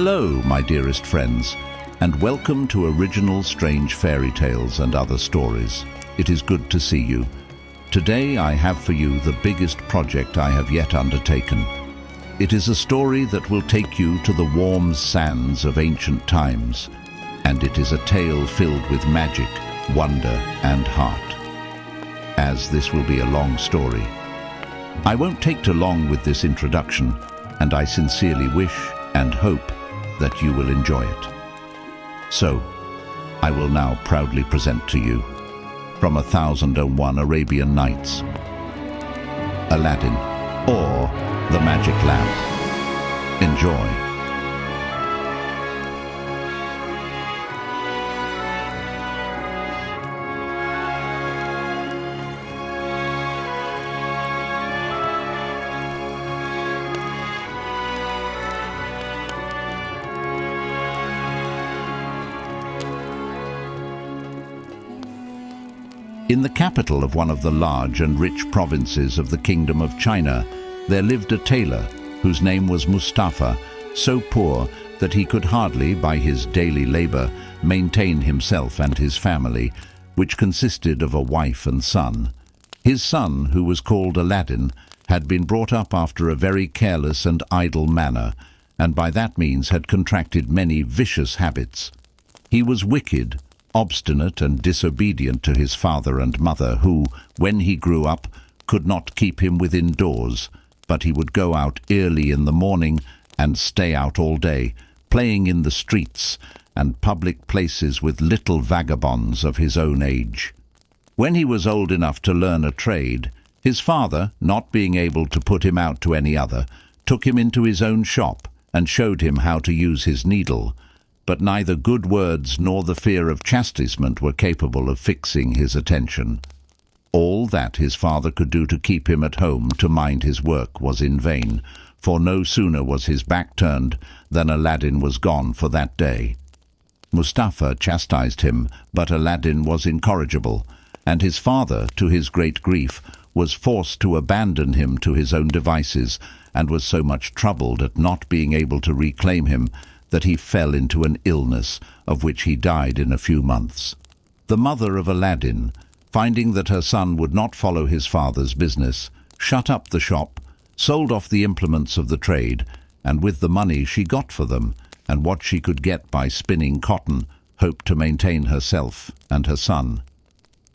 Hello, my dearest friends, and welcome to Original Strange Fairy Tales and Other Stories. It is good to see you. Today I have for you the biggest project I have yet undertaken. It is a story that will take you to the warm sands of ancient times, and it is a tale filled with magic, wonder, and heart. As this will be a long story, I won't take too long with this introduction, and I sincerely wish and hope that you will enjoy it. So, I will now proudly present to you, from 1001 Arabian Nights, Aladdin, or The Magic Lamp. Enjoy. In the capital of one of the large and rich provinces of the Kingdom of China, there lived a tailor whose name was Mustafa, so poor that he could hardly, by his daily labor, maintain himself and his family, which consisted of a wife and son. His son, who was called Aladdin, had been brought up after a very careless and idle manner, and by that means had contracted many vicious habits. He was wicked, obstinate and disobedient to his father and mother, who, when he grew up, could not keep him within doors, but he would go out early in the morning and stay out all day, playing in the streets and public places with little vagabonds of his own age. When he was old enough to learn a trade, his father, not being able to put him out to any other, took him into his own shop and showed him how to use his needle. But neither good words nor the fear of chastisement were capable of fixing his attention. All that his father could do to keep him at home to mind his work was in vain, for no sooner was his back turned than Aladdin was gone for that day. Mustafa chastised him, but Aladdin was incorrigible, and his father, to his great grief, was forced to abandon him to his own devices, and was so much troubled at not being able to reclaim him that he fell into an illness, of which he died in a few months. The mother of Aladdin, finding that her son would not follow his father's business, shut up the shop, sold off the implements of the trade, and with the money she got for them, and what she could get by spinning cotton, hoped to maintain herself and her son.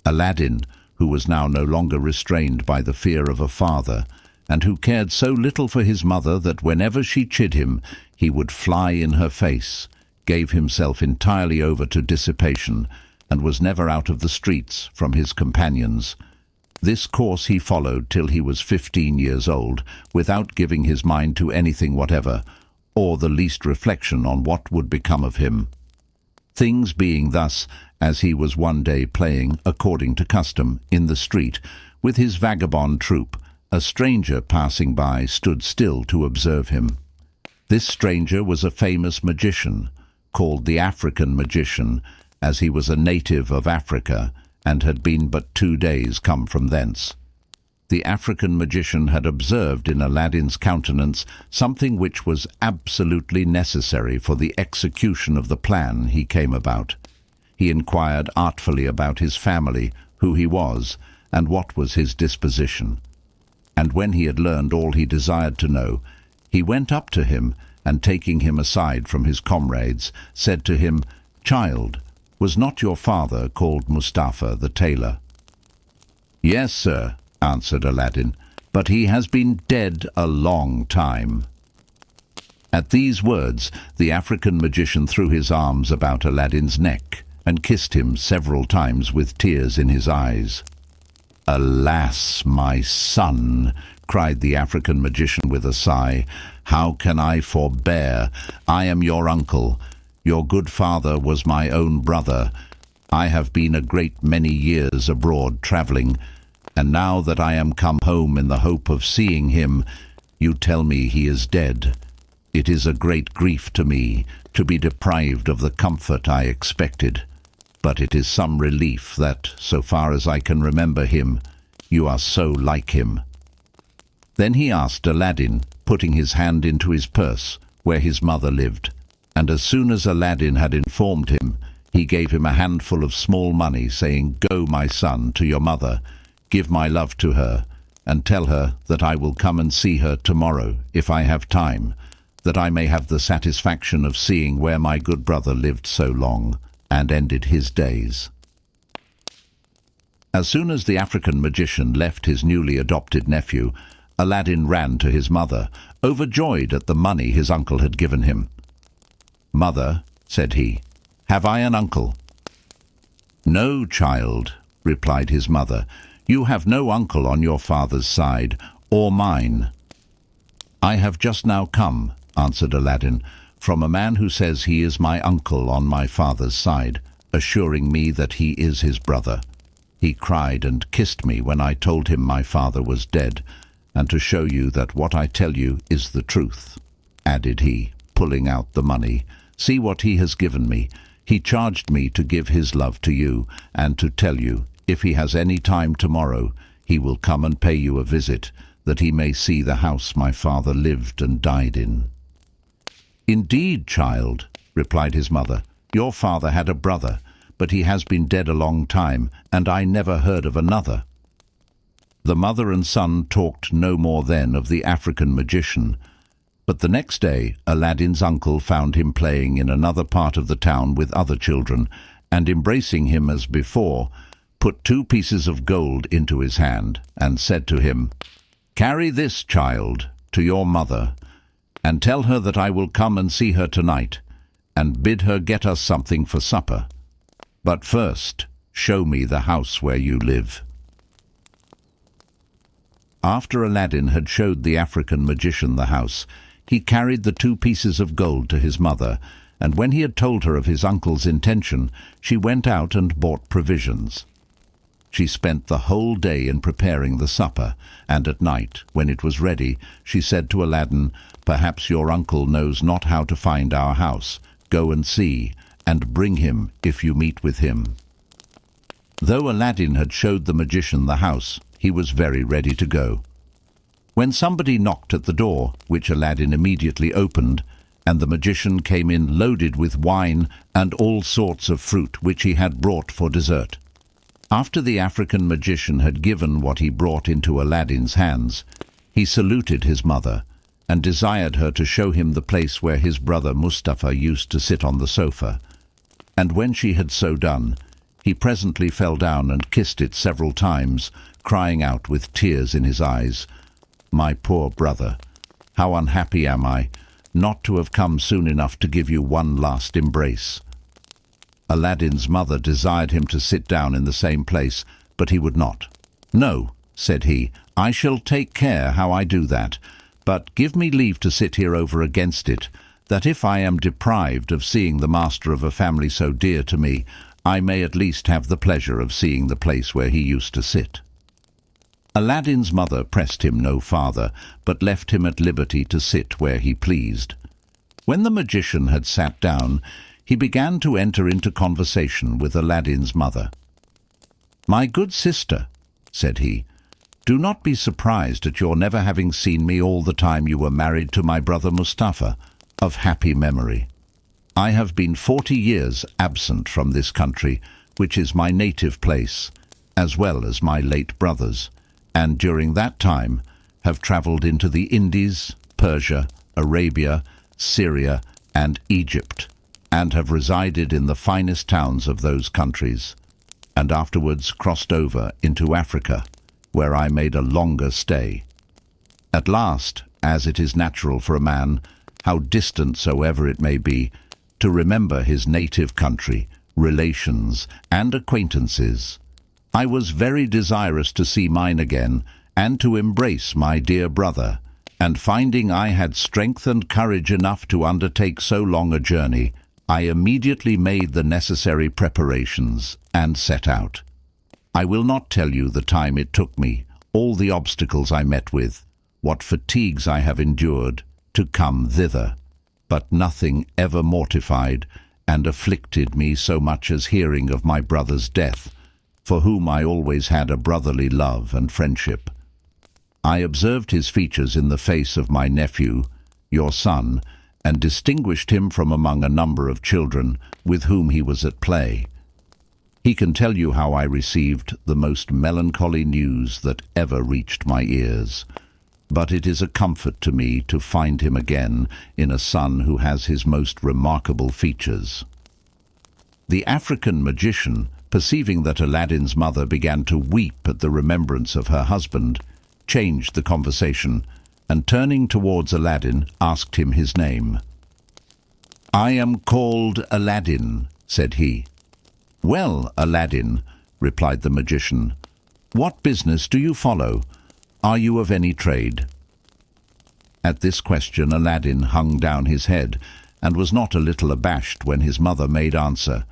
Aladdin, who was now no longer restrained by the fear of a father, and who cared so little for his mother that whenever she chid him, he would fly in her face, gave himself entirely over to dissipation, and was never out of the streets from his companions. This course he followed till he was 15 years old, without giving his mind to anything whatever, or the least reflection on what would become of him. Things being thus, as he was one day playing, according to custom, in the street, with his vagabond troop, a stranger passing by stood still to observe him. This stranger was a famous magician, called the African magician, as he was a native of Africa, and had been but 2 days come from thence. The African magician had observed in Aladdin's countenance something which was absolutely necessary for the execution of the plan he came about. He inquired artfully about his family, who he was, and what was his disposition. And when he had learned all he desired to know, he went up to him, and taking him aside from his comrades, said to him, "Child, was not your father called Mustafa the tailor?" "Yes, sir," answered Aladdin, "but he has been dead a long time." At these words, the African magician threw his arms about Aladdin's neck, and kissed him several times with tears in his eyes. "Alas, my son," cried the African magician with a sigh, "how can I forbear? I am your uncle. Your good father was my own brother. I have been a great many years abroad travelling, and now that I am come home in the hope of seeing him, you tell me he is dead. It is a great grief to me to be deprived of the comfort I expected. But it is some relief that, so far as I can remember him, you are so like him." Then he asked Aladdin, putting his hand into his purse, where his mother lived, And as soon as Aladdin had informed him, he gave him a handful of small money, saying, "Go, my son, to your mother, give my love to her, and tell her that I will come and see her tomorrow, if I have time, that I may have the satisfaction of seeing where my good brother lived so long, and ended his days." As soon as the African magician left his newly adopted nephew, Aladdin ran to his mother, overjoyed at the money his uncle had given him. "Mother," said he, "have I an uncle?" "No, child," replied his mother, "you have no uncle on your father's side, or mine." "I have just now come," answered Aladdin, "from a man who says he is my uncle on my father's side, assuring me that he is his brother. He cried and kissed me when I told him my father was dead, and to show you that what I tell you is the truth," added he, pulling out the money, "see what he has given me. He charged me to give his love to you, and to tell you, if he has any time tomorrow, he will come and pay you a visit, that he may see the house my father lived and died in." "Indeed, child," replied his mother, "your father had a brother, but he has been dead a long time, and I never heard of another." The mother and son talked no more then of the African magician, but the next day Aladdin's uncle found him playing in another part of the town with other children, and embracing him as before, put 2 pieces of gold into his hand, and said to him, "Carry this, child, to your mother, and tell her that I will come and see her tonight, and bid her get us something for supper. But first, show me the house where you live." After Aladdin had showed the African magician the house, he carried the 2 pieces of gold to his mother, and when he had told her of his uncle's intention, she went out and bought provisions. She spent the whole day in preparing the supper, and at night, when it was ready, she said to Aladdin, "Perhaps your uncle knows not how to find our house. Go and see, and bring him if you meet with him." Though Aladdin had showed the magician the house, he was very ready to go. When somebody knocked at the door, which Aladdin immediately opened, and the magician came in loaded with wine and all sorts of fruit which he had brought for dessert. After the African magician had given what he brought into Aladdin's hands, he saluted his mother, and desired her to show him the place where his brother Mustafa used to sit on the sofa. And when she had so done, he presently fell down and kissed it several times, crying out with tears in his eyes, "My poor brother, how unhappy am I, not to have come soon enough to give you one last embrace." Aladdin's mother desired him to sit down in the same place, but he would not. "No," said he, "I shall take care how I do that, but give me leave to sit here over against it, that if I am deprived of seeing the master of a family so dear to me, I may at least have the pleasure of seeing the place where he used to sit." Aladdin's mother pressed him no farther, but left him at liberty to sit where he pleased. When the magician had sat down, he began to enter into conversation with Aladdin's mother. "My good sister," said he, "do not be surprised at your never having seen me all the time you were married to my brother Mustafa, of happy memory. I have been 40 years absent from this country, which is my native place, as well as my late brother's, and during that time have travelled into the Indies, Persia, Arabia, Syria, and Egypt, and have resided in the finest towns of those countries, and afterwards crossed over into Africa, where I made a longer stay. At last, as it is natural for a man, how distant soever it may be, to remember his native country, relations, and acquaintances, I was very desirous to see mine again, and to embrace my dear brother, and finding I had strength and courage enough to undertake so long a journey, I immediately made the necessary preparations, and set out. I will not tell you the time it took me, all the obstacles I met with, what fatigues I have endured, to come thither, but nothing ever mortified and afflicted me so much as hearing of my brother's death, for whom I always had a brotherly love and friendship. I observed his features in the face of my nephew, your son, and distinguished him from among a number of children with whom he was at play. He can tell you how I received the most melancholy news that ever reached my ears, but it is a comfort to me to find him again in a son who has his most remarkable features. The African magician, perceiving that Aladdin's mother began to weep at the remembrance of her husband, changed the conversation, and turning towards Aladdin, asked him his name. "I am called Aladdin," said he. "Well, Aladdin," replied the magician, "what business do you follow? Are you of any trade?" At this question Aladdin hung down his head, and was not a little abashed when his mother made answer,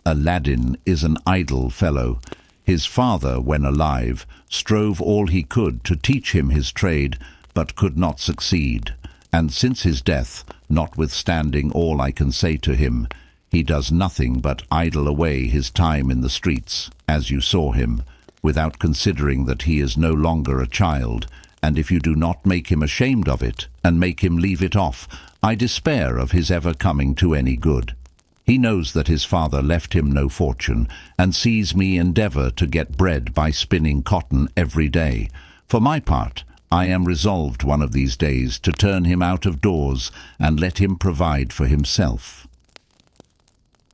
"Aladdin is an idle fellow. His father, when alive, strove all he could to teach him his trade, but could not succeed, and since his death, notwithstanding all I can say to him, he does nothing but idle away his time in the streets, as you saw him, without considering that he is no longer a child, and if you do not make him ashamed of it, and make him leave it off, I despair of his ever coming to any good. He knows that his father left him no fortune, and sees me endeavour to get bread by spinning cotton every day. For my part, I am resolved one of these days to turn him out of doors, and let him provide for himself."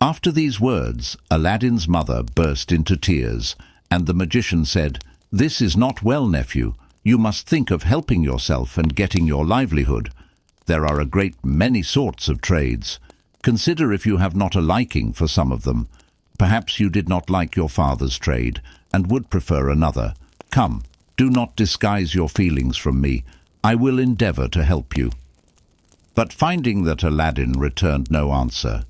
After these words, Aladdin's mother burst into tears, and the magician said, "This is not well, nephew. You must think of helping yourself and getting your livelihood. There are a great many sorts of trades. Consider if you have not a liking for some of them. Perhaps you did not like your father's trade, and would prefer another. Come, do not disguise your feelings from me. I will endeavour to help you." But finding that Aladdin returned no answer,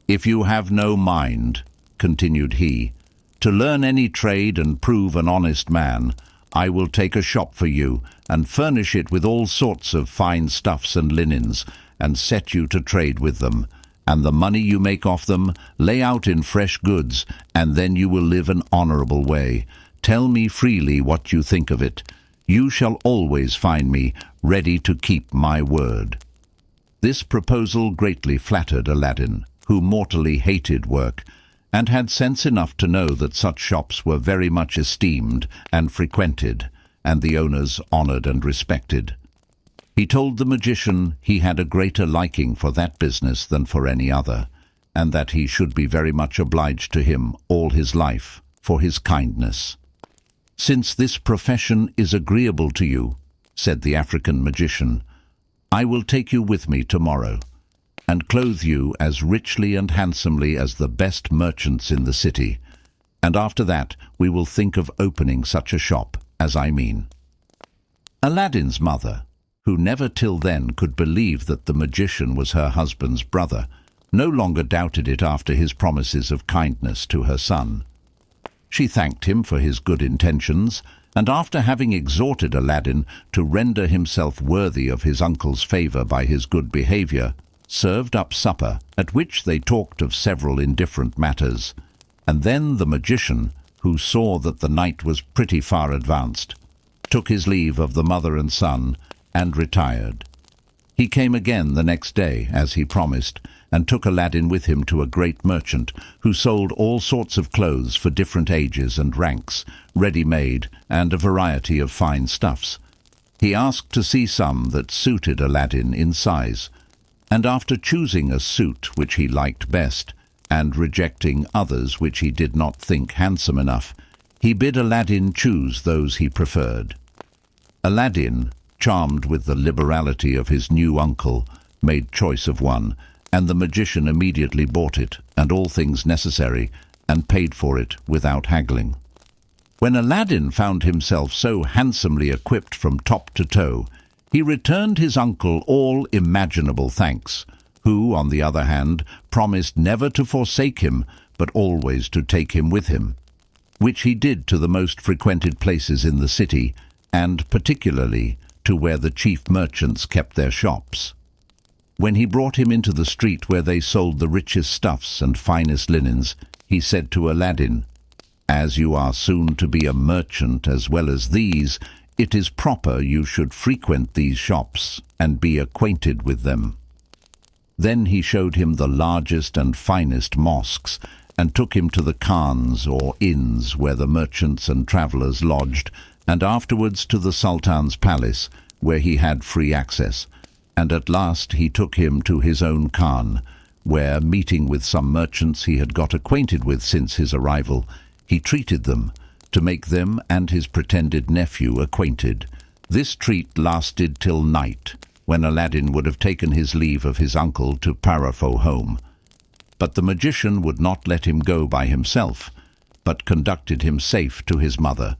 "If you have no mind," continued he, "to learn any trade and prove an honest man, I will take a shop for you, and furnish it with all sorts of fine stuffs and linens, and set you to trade with them, and the money you make off them lay out in fresh goods, and then you will live an honourable way. Tell me freely what you think of it. You shall always find me ready to keep my word." This proposal greatly flattered Aladdin, who mortally hated work, and had sense enough to know that such shops were very much esteemed and frequented, and the owners honoured and respected. He told the magician he had a greater liking for that business than for any other, and that he should be very much obliged to him all his life for his kindness. "Since this profession is agreeable to you," said the African magician, "I will take you with me tomorrow, and clothe you as richly and handsomely as the best merchants in the city, and after that we will think of opening such a shop as I mean." Aladdin's mother, who never till then could believe that the magician was her husband's brother, no longer doubted it after his promises of kindness to her son. She thanked him for his good intentions, and after having exhorted Aladdin to render himself worthy of his uncle's favour by his good behaviour, served up supper, at which they talked of several indifferent matters, and then the magician, who saw that the night was pretty far advanced, took his leave of the mother and son, and retired. He came again the next day, as he promised, and took Aladdin with him to a great merchant, who sold all sorts of clothes for different ages and ranks, ready-made, and a variety of fine stuffs. He asked to see some that suited Aladdin in size, and after choosing a suit which he liked best, and rejecting others which he did not think handsome enough, he bid Aladdin choose those he preferred. Aladdin, charmed with the liberality of his new uncle, made choice of one, and the magician immediately bought it, and all things necessary, and paid for it without haggling. When Aladdin found himself so handsomely equipped from top to toe, he returned his uncle all imaginable thanks, who, on the other hand, promised never to forsake him, but always to take him with him, which he did to the most frequented places in the city, and particularly to where the chief merchants kept their shops. When he brought him into the street where they sold the richest stuffs and finest linens, he said to Aladdin, "As you are soon to be a merchant as well as these, it is proper you should frequent these shops and be acquainted with them." Then he showed him the largest and finest mosques, and took him to the khans or inns where the merchants and travellers lodged, and afterwards to the Sultan's palace, where he had free access. And at last he took him to his own khan, where, meeting with some merchants he had got acquainted with since his arrival, he treated them, to make them and his pretended nephew acquainted. This treat lasted till night, when Aladdin would have taken his leave of his uncle to Parafo home. But the magician would not let him go by himself, but conducted him safe to his mother,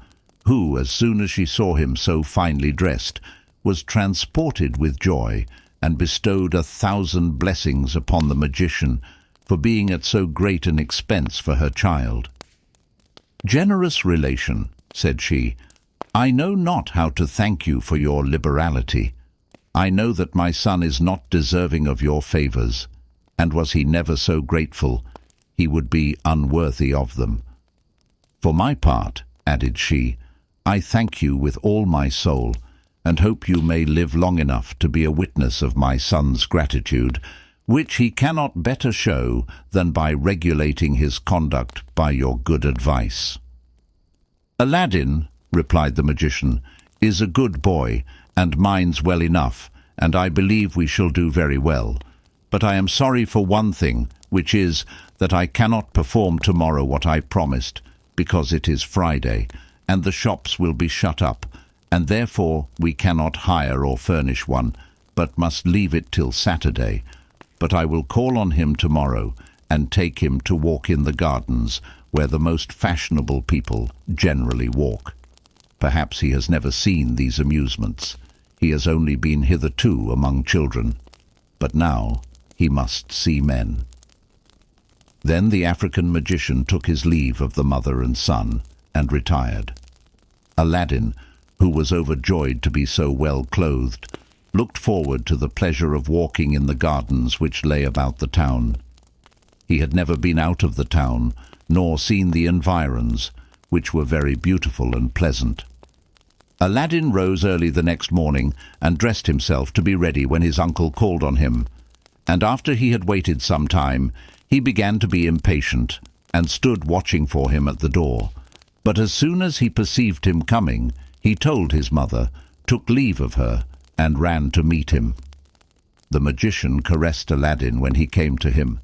who, as soon as she saw him so finely dressed, was transported with joy, and bestowed 1,000 blessings upon the magician for being at so great an expense for her child. "Generous relation," said she, "I know not how to thank you for your liberality. I know that my son is not deserving of your favours, and was he never so grateful, he would be unworthy of them. For my part," added she, "I thank you with all my soul, and hope you may live long enough to be a witness of my son's gratitude, which he cannot better show than by regulating his conduct by your good advice." "Aladdin," replied the magician, "is a good boy, and minds well enough, and I believe we shall do very well. But I am sorry for one thing, which is that I cannot perform tomorrow what I promised, because it is Friday, and the shops will be shut up, and therefore we cannot hire or furnish one, but must leave it till Saturday. But I will call on him tomorrow, and take him to walk in the gardens, where the most fashionable people generally walk. Perhaps he has never seen these amusements. He has only been hitherto among children, but now he must see men." Then the African magician took his leave of the mother and son, and retired. Aladdin, who was overjoyed to be so well clothed, looked forward to the pleasure of walking in the gardens which lay about the town. He had never been out of the town, nor seen the environs, which were very beautiful and pleasant. Aladdin rose early the next morning, and dressed himself to be ready when his uncle called on him. And after he had waited some time, he began to be impatient, and stood watching for him at the door. But as soon as he perceived him coming, he told his mother, took leave of her, and ran to meet him. The magician caressed Aladdin when he came to him.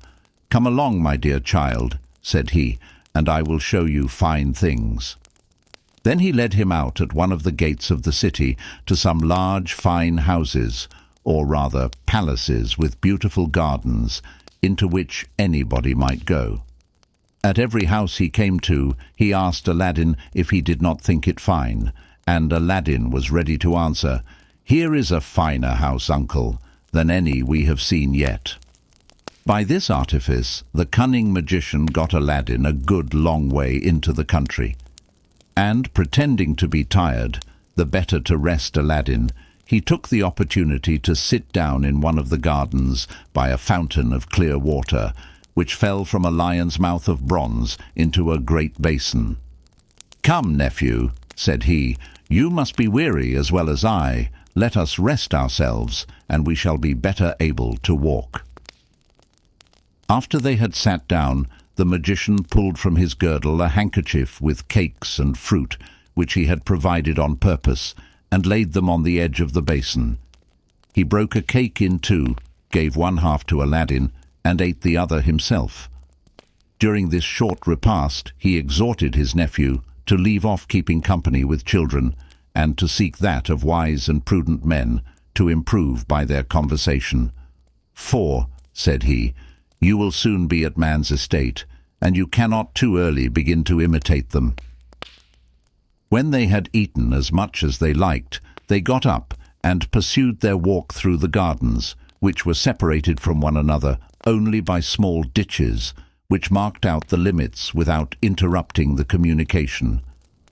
"Come along, my dear child," said he, "and I will show you fine things." Then he led him out at one of the gates of the city to some large, fine houses, or rather palaces with beautiful gardens, into which anybody might go. At every house he came to, he asked Aladdin if he did not think it fine, and Aladdin was ready to answer, "Here is a finer house, uncle, than any we have seen yet." By this artifice, the cunning magician got Aladdin a good long way into the country. And, pretending to be tired, the better to rest Aladdin, he took the opportunity to sit down in one of the gardens by a fountain of clear water, which fell from a lion's mouth of bronze into a great basin. "Come, nephew," said he, "you must be weary as well as I. Let us rest ourselves, and we shall be better able to walk." After they had sat down, the magician pulled from his girdle a handkerchief with cakes and fruit, which he had provided on purpose, and laid them on the edge of the basin. He broke a cake in two, gave one half to Aladdin, and ate the other himself. During this short repast, he exhorted his nephew to leave off keeping company with children, and to seek that of wise and prudent men, to improve by their conversation. "For," said he, "you will soon be at man's estate, and you cannot too early begin to imitate them." When they had eaten as much as they liked, they got up and pursued their walk through the gardens, which were separated from one another only by small ditches, which marked out the limits without interrupting the communication.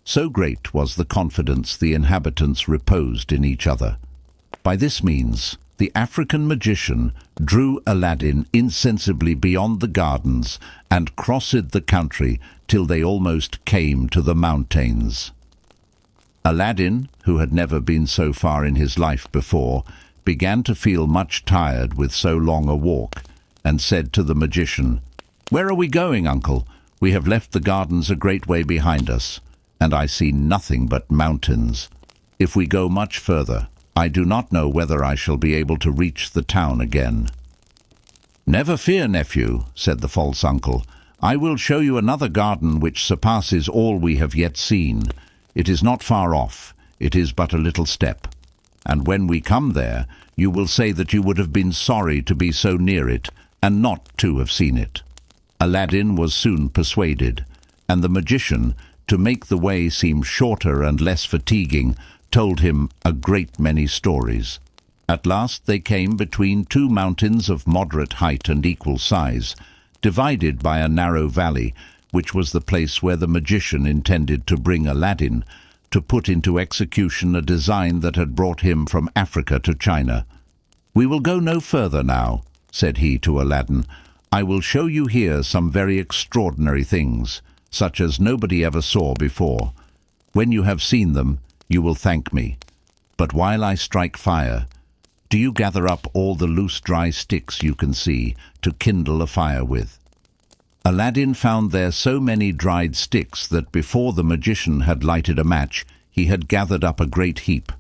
So great was the confidence the inhabitants reposed in each other. By this means, the African magician drew Aladdin insensibly beyond the gardens, and crossed the country till they almost came to the mountains. Aladdin, who had never been so far in his life before, began to feel much tired with so long a walk, and said to the magician, "Where are we going, uncle? We have left the gardens a great way behind us, and I see nothing but mountains. If we go much further, I do not know whether I shall be able to reach the town again." "Never fear, nephew," said the false uncle. "I will show you another garden which surpasses all we have yet seen. It is not far off. It is but a little step. And when we come there, you will say that you would have been sorry to be so near it, and not to have seen it." Aladdin was soon persuaded, and the magician, to make the way seem shorter and less fatiguing, told him a great many stories. At last they came between two mountains of moderate height and equal size, divided by a narrow valley, which was the place where the magician intended to bring Aladdin, to put into execution a design that had brought him from Africa to China. "We will go no further now," said he to Aladdin. "I will show you here some very extraordinary things, such as nobody ever saw before. When you have seen them, you will thank me. But while I strike fire, do you gather up all the loose dry sticks you can see to kindle a fire with." Aladdin found there so many dried sticks that before the magician had lighted a match, he had gathered up a great heap.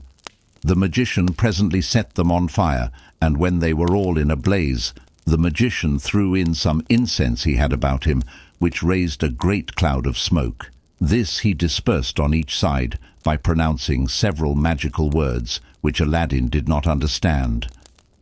The magician presently set them on fire, and when they were all in a blaze, the magician threw in some incense he had about him, which raised a great cloud of smoke. This he dispersed on each side by pronouncing several magical words, which Aladdin did not understand.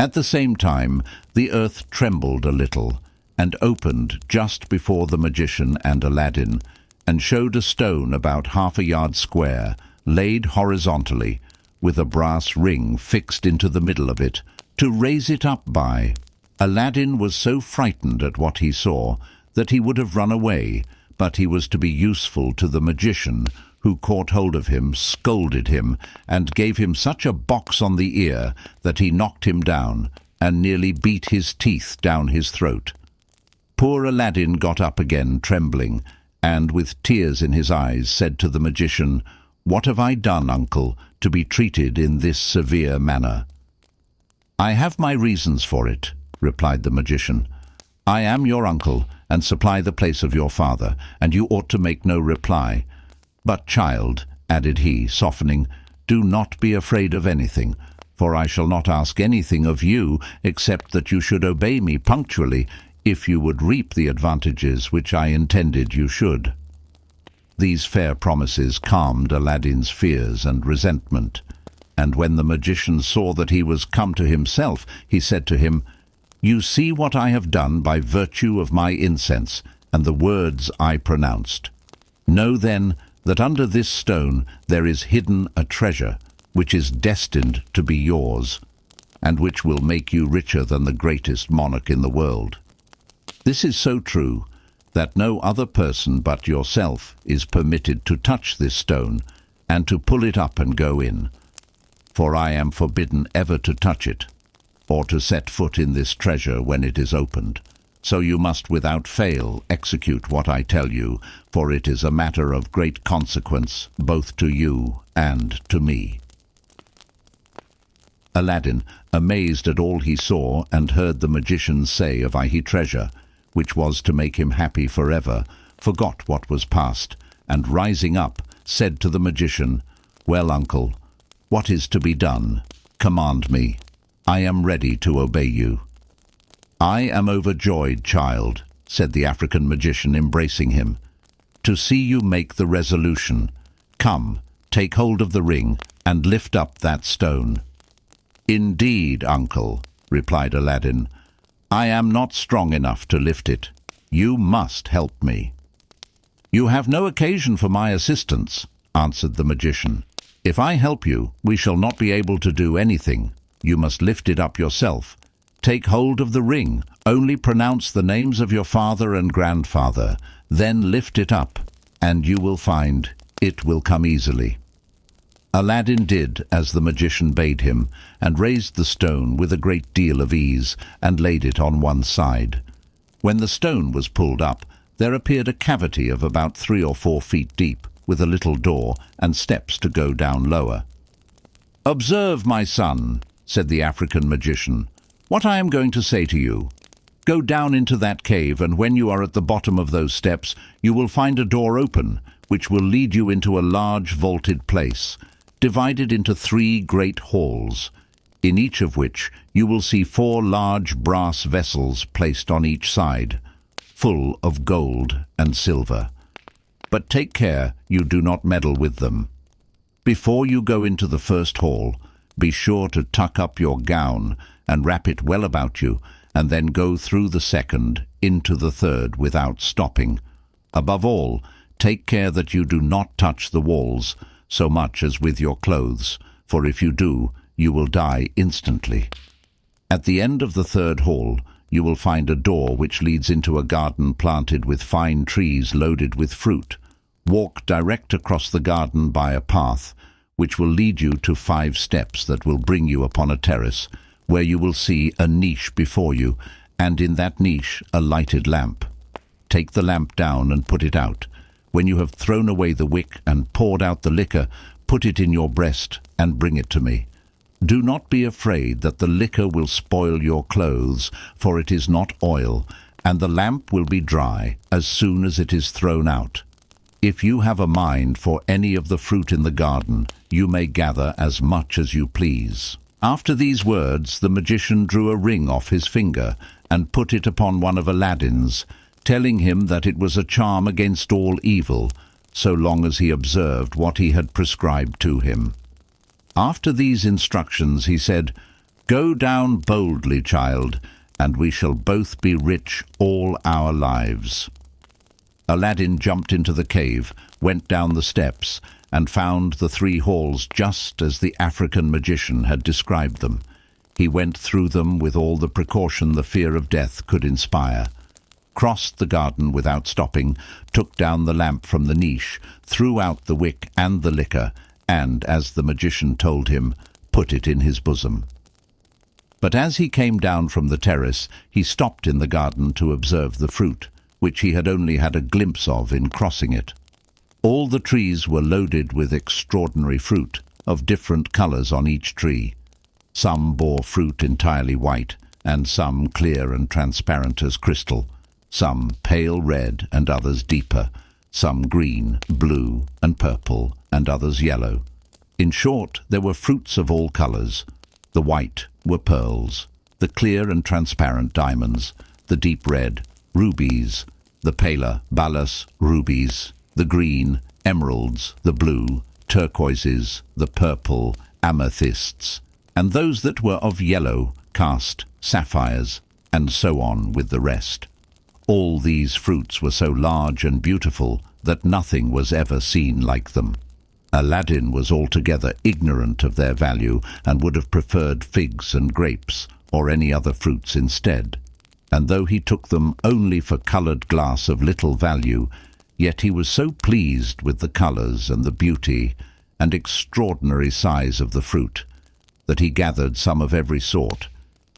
At the same time, the earth trembled a little, and opened just before the magician and Aladdin, and showed a stone about half a yard square, laid horizontally, with a brass ring fixed into the middle of it, to raise it up by. Aladdin was so frightened at what he saw that he would have run away, but he was to be useful to the magician, who caught hold of him, scolded him, and gave him such a box on the ear that he knocked him down, and nearly beat his teeth down his throat. Poor Aladdin got up again, trembling, and with tears in his eyes said to the magician, "What have I done, uncle, to be treated in this severe manner?" "I have my reasons for it," replied the magician. "I am your uncle, and supply the place of your father, and you ought to make no reply. But, child," added he, softening, "do not be afraid of anything, for I shall not ask anything of you except that you should obey me punctually, if you would reap the advantages which I intended you should." These fair promises calmed Aladdin's fears and resentment, and when the magician saw that he was come to himself, he said to him, "You see what I have done by virtue of my incense and the words I pronounced. Know then that under this stone there is hidden a treasure, which is destined to be yours, and which will make you richer than the greatest monarch in the world. This is so true that no other person but yourself is permitted to touch this stone and to pull it up and go in, for I am forbidden ever to touch it, or to set foot in this treasure when it is opened. So you must without fail execute what I tell you, for it is a matter of great consequence both to you and to me." Aladdin, amazed at all he saw and heard the magician say of his treasure, which was to make him happy forever, forgot what was past, and rising up, said to the magician, "Well, uncle, what is to be done? Command me. I am ready to obey you." "I am overjoyed, child," said the African magician, embracing him, "to see you make the resolution. Come, take hold of the ring, and lift up that stone." "Indeed, uncle," replied Aladdin, "I am not strong enough to lift it. You must help me." "You have no occasion for my assistance," answered the magician. "If I help you, we shall not be able to do anything. You must lift it up yourself. Take hold of the ring, only pronounce the names of your father and grandfather, then lift it up, and you will find it will come easily." Aladdin did as the magician bade him, and raised the stone with a great deal of ease, and laid it on one side. When the stone was pulled up, there appeared a cavity of about 3 or 4 feet deep, with a little door and steps to go down lower. "Observe, my son," said the African magician, "what I am going to say to you. Go down into that cave, and when you are at the bottom of those steps, you will find a door open, which will lead you into a large vaulted place, divided into 3 great halls, in each of which you will see 4 large brass vessels placed on each side, full of gold and silver. But take care you do not meddle with them. Before you go into the first hall, be sure to tuck up your gown and wrap it well about you, and then go through the second into the third without stopping. Above all, take care that you do not touch the walls so much as with your clothes, for if you do, you will die instantly. At the end of the third hall, you will find a door which leads into a garden planted with fine trees loaded with fruit. Walk direct across the garden by a path, which will lead you to 5 steps that will bring you upon a terrace, where you will see a niche before you, and in that niche a lighted lamp. Take the lamp down and put it out. When you have thrown away the wick and poured out the liquor, put it in your breast and bring it to me. Do not be afraid that the liquor will spoil your clothes, for it is not oil, and the lamp will be dry as soon as it is thrown out. If you have a mind for any of the fruit in the garden, you may gather as much as you please." After these words, the magician drew a ring off his finger and put it upon one of Aladdin's, telling him that it was a charm against all evil, so long as he observed what he had prescribed to him. After these instructions he said, "Go down boldly, child, and we shall both be rich all our lives." Aladdin jumped into the cave, went down the steps, and found the 3 halls just as the African magician had described them. He went through them with all the precaution the fear of death could inspire, crossed the garden without stopping, took down the lamp from the niche, threw out the wick and the liquor, and, as the magician told him, put it in his bosom. But as he came down from the terrace, he stopped in the garden to observe the fruit, which he had only had a glimpse of in crossing it. All the trees were loaded with extraordinary fruit, of different colours on each tree. Some bore fruit entirely white, and some clear and transparent as crystal, some pale red and others deeper, some green, blue, and purple, and others yellow. In short, there were fruits of all colours. The white were pearls, the clear and transparent diamonds, the deep red, rubies, the paler, balas, rubies, the green, emeralds, the blue, turquoises, the purple, amethysts, and those that were of yellow, cast, sapphires, and so on with the rest. All these fruits were so large and beautiful that nothing was ever seen like them. Aladdin was altogether ignorant of their value, and would have preferred figs and grapes, or any other fruits instead. And though he took them only for coloured glass of little value, yet he was so pleased with the colours and the beauty and extraordinary size of the fruit, that he gathered some of every sort,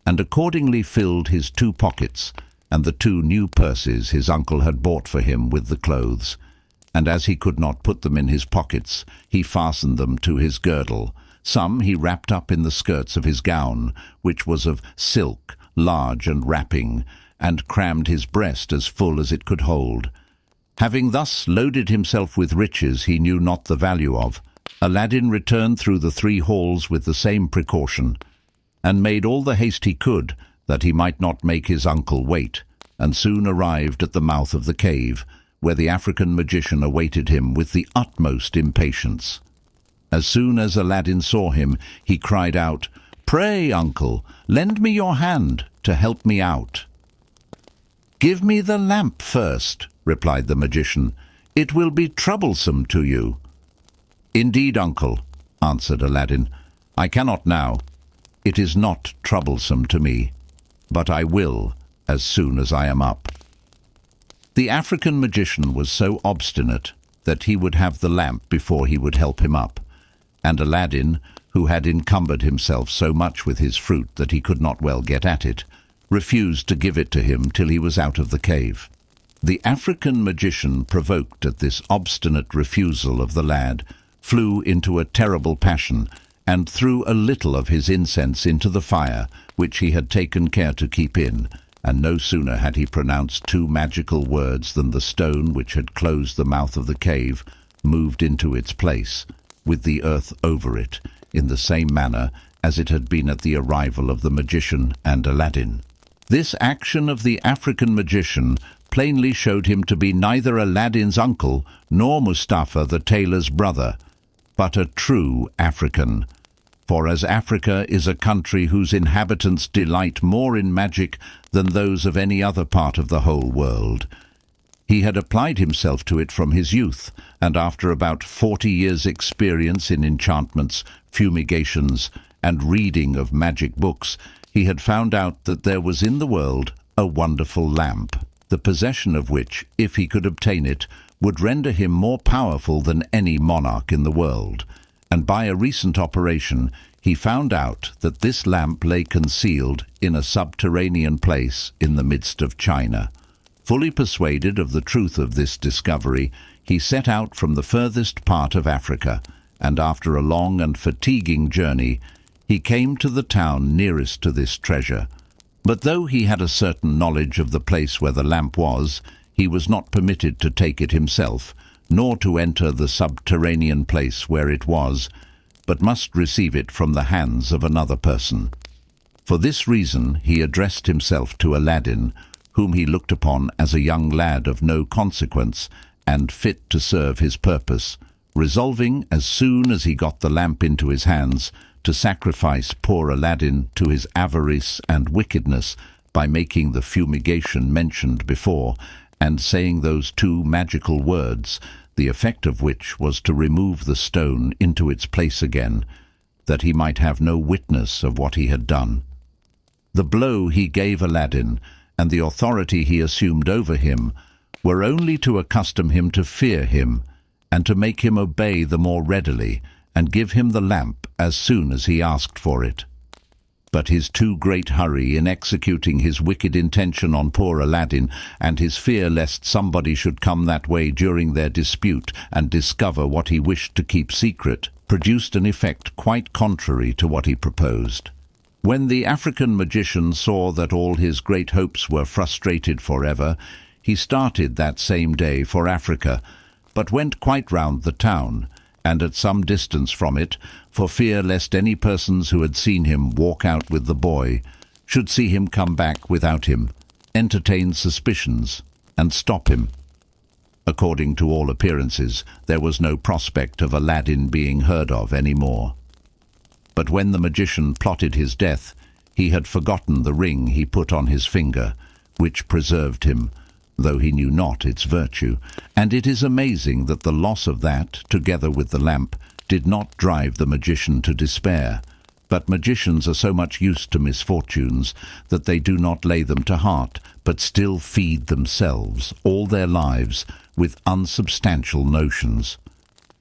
and accordingly filled his 2 pockets and the 2 new purses his uncle had bought for him with the clothes. And as he could not put them in his pockets, he fastened them to his girdle. Some he wrapped up in the skirts of his gown, which was of silk, large and wrapping, and crammed his breast as full as it could hold. Having thus loaded himself with riches he knew not the value of, Aladdin returned through the 3 halls with the same precaution, and made all the haste he could, that he might not make his uncle wait, and soon arrived at the mouth of the cave, where the African magician awaited him with the utmost impatience. As soon as Aladdin saw him, he cried out, "Pray, uncle, lend me your hand to help me out." "Give me the lamp first," replied the magician. "It will be troublesome to you." "Indeed, uncle," answered Aladdin, "I cannot now. It is not troublesome to me, but I will as soon as I am up." The African magician was so obstinate that he would have the lamp before he would help him up, and Aladdin, who had encumbered himself so much with his fruit that he could not well get at it, refused to give it to him till he was out of the cave. The African magician, provoked at this obstinate refusal of the lad, flew into a terrible passion, and threw a little of his incense into the fire, which he had taken care to keep in, and no sooner had he pronounced 2 magical words than the stone which had closed the mouth of the cave moved into its place, with the earth over it, in the same manner as it had been at the arrival of the magician and Aladdin. This action of the African magician plainly showed him to be neither Aladdin's uncle nor Mustafa the tailor's brother, but a true African. For as Africa is a country whose inhabitants delight more in magic than those of any other part of the whole world, he had applied himself to it from his youth, and after about 40 years' experience in enchantments, fumigations, and reading of magic books, he had found out that there was in the world a wonderful lamp, the possession of which, if he could obtain it, would render him more powerful than any monarch in the world. And by a recent operation he found out that this lamp lay concealed in a subterranean place in the midst of China. Fully persuaded of the truth of this discovery, he set out from the furthest part of Africa, and after a long and fatiguing journey, he came to the town nearest to this treasure. But though he had a certain knowledge of the place where the lamp was, he was not permitted to take it himself, nor to enter the subterranean place where it was, but must receive it from the hands of another person. For this reason he addressed himself to Aladdin, whom he looked upon as a young lad of no consequence and fit to serve his purpose, resolving, as soon as he got the lamp into his hands, to sacrifice poor Aladdin to his avarice and wickedness by making the fumigation mentioned before, and saying those 2 magical words, the effect of which was to remove the stone into its place again, that he might have no witness of what he had done. The blow he gave Aladdin, and the authority he assumed over him, were only to accustom him to fear him, and to make him obey the more readily, and give him the lamp as soon as he asked for it. But his too great hurry in executing his wicked intention on poor Aladdin, and his fear lest somebody should come that way during their dispute and discover what he wished to keep secret, produced an effect quite contrary to what he proposed. When the African magician saw that all his great hopes were frustrated forever, he started that same day for Africa, but went quite round the town, and at some distance from it, for fear lest any persons who had seen him walk out with the boy should see him come back without him, entertain suspicions, and stop him. According to all appearances, there was no prospect of Aladdin being heard of any more. But when the magician plotted his death, he had forgotten the ring he put on his finger, which preserved him, though he knew not its virtue, and it is amazing that the loss of that, together with the lamp, did not drive the magician to despair. But magicians are so much used to misfortunes that they do not lay them to heart, but still feed themselves all their lives with unsubstantial notions.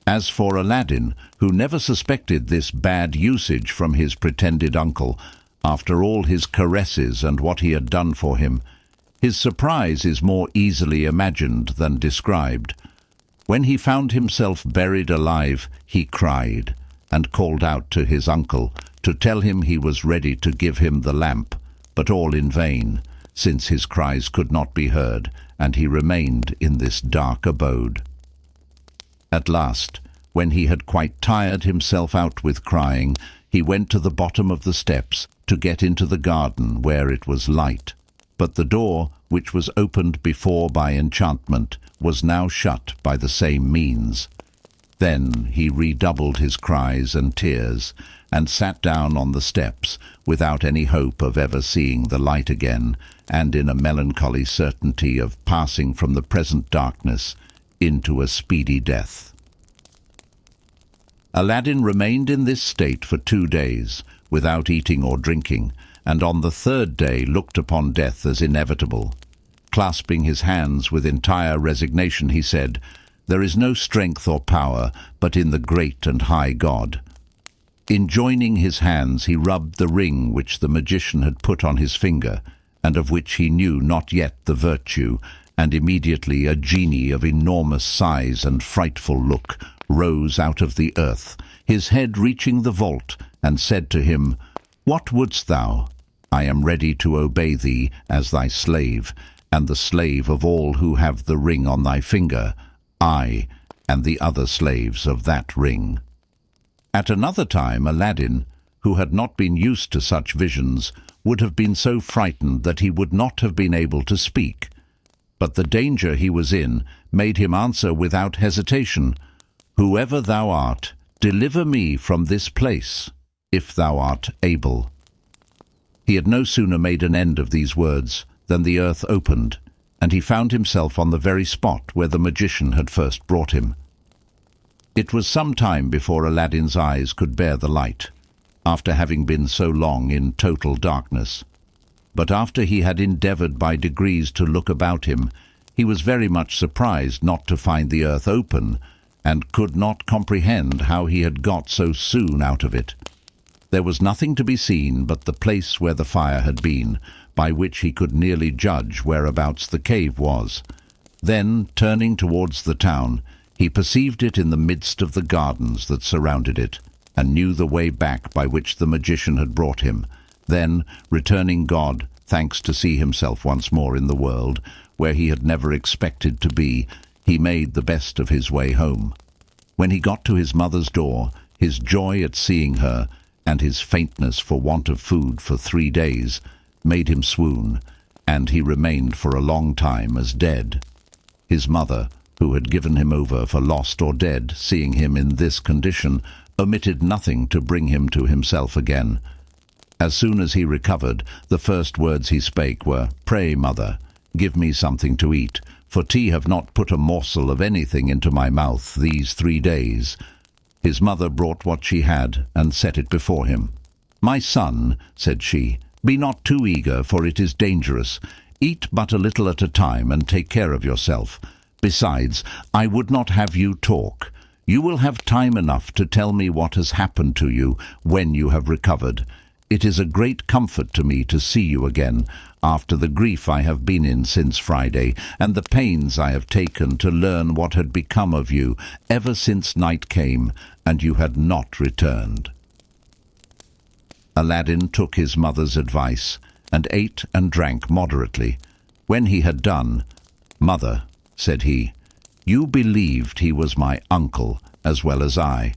As for Aladdin, who never suspected this bad usage from his pretended uncle, after all his caresses and what he had done for him, his surprise is more easily imagined than described. When he found himself buried alive, he cried, and called out to his uncle to tell him he was ready to give him the lamp, but all in vain, since his cries could not be heard, and he remained in this dark abode. At last, when he had quite tired himself out with crying, he went to the bottom of the steps to get into the garden where it was light. But the door, which was opened before by enchantment, was now shut by the same means. Then he redoubled his cries and tears, and sat down on the steps, without any hope of ever seeing the light again, and in a melancholy certainty of passing from the present darkness into a speedy death. Aladdin remained in this state for 2 days, without eating or drinking, and on the 3rd day looked upon death as inevitable. Clasping his hands with entire resignation, he said, "There is no strength or power but in the great and high God." Enjoining his hands, he rubbed the ring which the magician had put on his finger, and of which he knew not yet the virtue, and immediately a genie of enormous size and frightful look rose out of the earth. his head reaching the vault, and said to him, "What wouldst thou? I am ready to obey thee as thy slave, and the slave of all who have the ring on thy finger, I, and the other slaves of that ring." At another time Aladdin, who had not been used to such visions, would have been so frightened that he would not have been able to speak. But the danger he was in made him answer without hesitation, "Whoever thou art, deliver me from this place, if thou art able." He had no sooner made an end of these words than the earth opened, and he found himself on the very spot where the magician had first brought him. It was some time before Aladdin's eyes could bear the light, after having been so long in total darkness. But after he had endeavoured by degrees to look about him, he was very much surprised not to find the earth open, and could not comprehend how he had got so soon out of it. There was nothing to be seen but the place where the fire had been, by which he could nearly judge whereabouts the cave was. Then, turning towards the town, he perceived it in the midst of the gardens that surrounded it, and knew the way back by which the magician had brought him. Then, returning God thanks to see himself once more in the world, where he had never expected to be, he made the best of his way home. When he got to his mother's door, his joy at seeing her, and his faintness for want of food for 3 days, made him swoon, and he remained for a long time as dead. His mother, who had given him over for lost or dead, seeing him in this condition, omitted nothing to bring him to himself again. As soon as he recovered, the first words he spake were, "Pray, mother, give me something to eat, for tea have not put a morsel of anything into my mouth these 3 days." His mother brought what she had, and set it before him. "My son," said she, "be not too eager, for it is dangerous. Eat but a little at a time, and take care of yourself. Besides, I would not have you talk. You will have time enough to tell me what has happened to you when you have recovered. It is a great comfort to me to see you again, after the grief I have been in since Friday, and the pains I have taken to learn what had become of you ever since night came, and you had not returned." Aladdin took his mother's advice, and ate and drank moderately. When he had done, "Mother," said he, "you believed he was my uncle as well as I,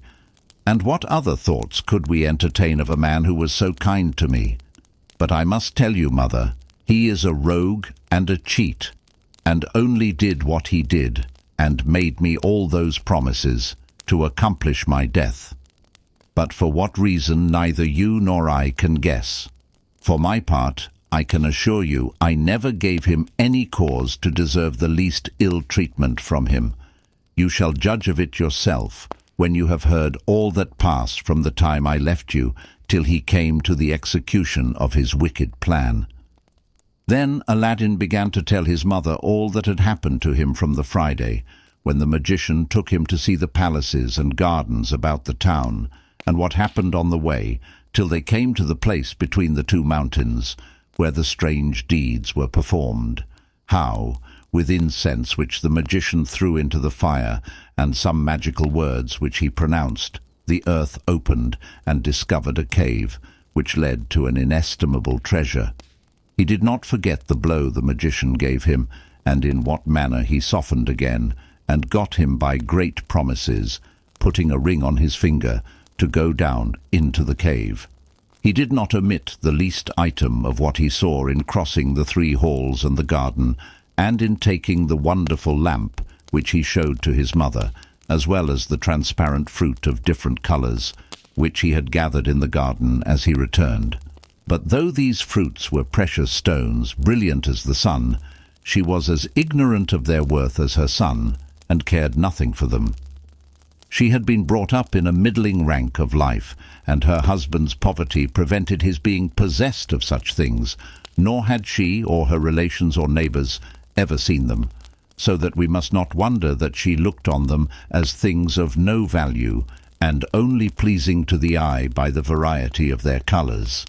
and what other thoughts could we entertain of a man who was so kind to me? But I must tell you, mother, he is a rogue and a cheat, and only did what he did, and made me all those promises, to accomplish my death. But for what reason neither you nor I can guess. For my part, I can assure you I never gave him any cause to deserve the least ill treatment from him. You shall judge of it yourself, when you have heard all that passed from the time I left you till he came to the execution of his wicked plan." Then Aladdin began to tell his mother all that had happened to him from the Friday, when the magician took him to see the palaces and gardens about the town, and what happened on the way, till they came to the place between the 2 mountains, where the strange deeds were performed. How, with incense which the magician threw into the fire, and some magical words which he pronounced, the earth opened and discovered a cave, which led to an inestimable treasure. He did not forget the blow the magician gave him, and in what manner he softened again, and got him by great promises, putting a ring on his finger, to go down into the cave. He did not omit the least item of what he saw in crossing the 3 halls and the garden, and in taking the wonderful lamp which he showed to his mother, as well as the transparent fruit of different colours, which he had gathered in the garden as he returned. But though these fruits were precious stones, brilliant as the sun, she was as ignorant of their worth as her son, and cared nothing for them. She had been brought up in a middling rank of life, and her husband's poverty prevented his being possessed of such things, nor had she, or her relations or neighbours, ever seen them, so that we must not wonder that she looked on them as things of no value, and only pleasing to the eye by the variety of their colours.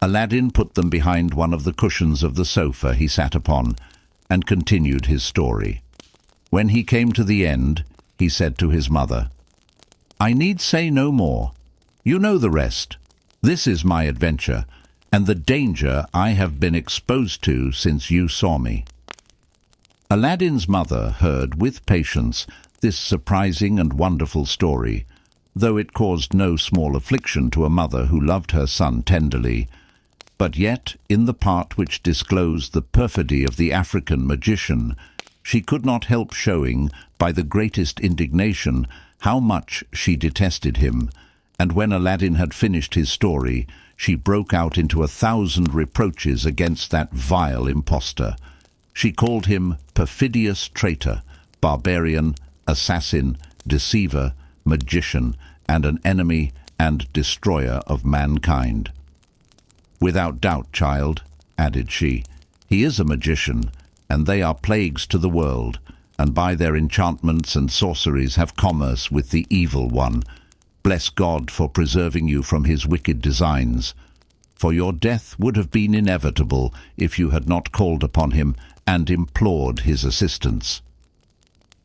Aladdin put them behind one of the cushions of the sofa he sat upon, and continued his story. When he came to the end, he said to his mother, I need say no more. You know the rest. This is my adventure, and the danger I have been exposed to since you saw me." Aladdin's mother heard with patience this surprising and wonderful story, though it caused no small affliction to a mother who loved her son tenderly. But yet, in the part which disclosed the perfidy of the African magician, she could not help showing, by the greatest indignation, how much she detested him, and when Aladdin had finished his story, she broke out into 1,000 reproaches against that vile impostor. She called him perfidious traitor, barbarian, assassin, deceiver, magician, and an enemy and destroyer of mankind. "Without doubt, child," added she, "he is a magician, and they are plagues to the world, and by their enchantments and sorceries have commerce with the evil one. Bless God for preserving you from his wicked designs. For your death would have been inevitable if you had not called upon him and implored his assistance."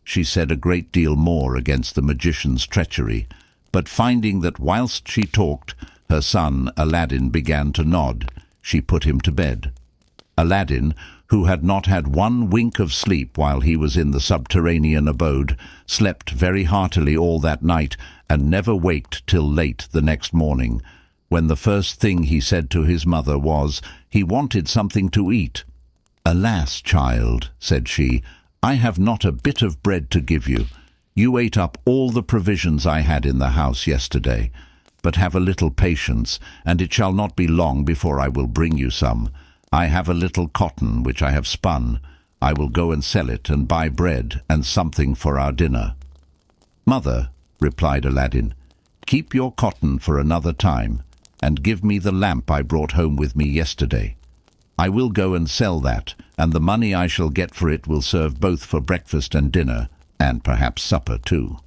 She said a great deal more against the magician's treachery, but finding that whilst she talked, her son Aladdin began to nod, she put him to bed. Aladdin, who had not had one wink of sleep while he was in the subterranean abode, slept very heartily all that night and never waked till late the next morning, when the first thing he said to his mother was he wanted something to eat. "Alas, child," said she, "I have not a bit of bread to give you. You ate up all the provisions I had in the house yesterday. But have a little patience, and it shall not be long before I will bring you some. I have a little cotton which I have spun. I will go and sell it and buy bread and something for our dinner." "Mother," replied Aladdin, "keep your cotton for another time, and give me the lamp I brought home with me yesterday. I will go and sell that, and the money I shall get for it will serve both for breakfast and dinner, and perhaps supper too."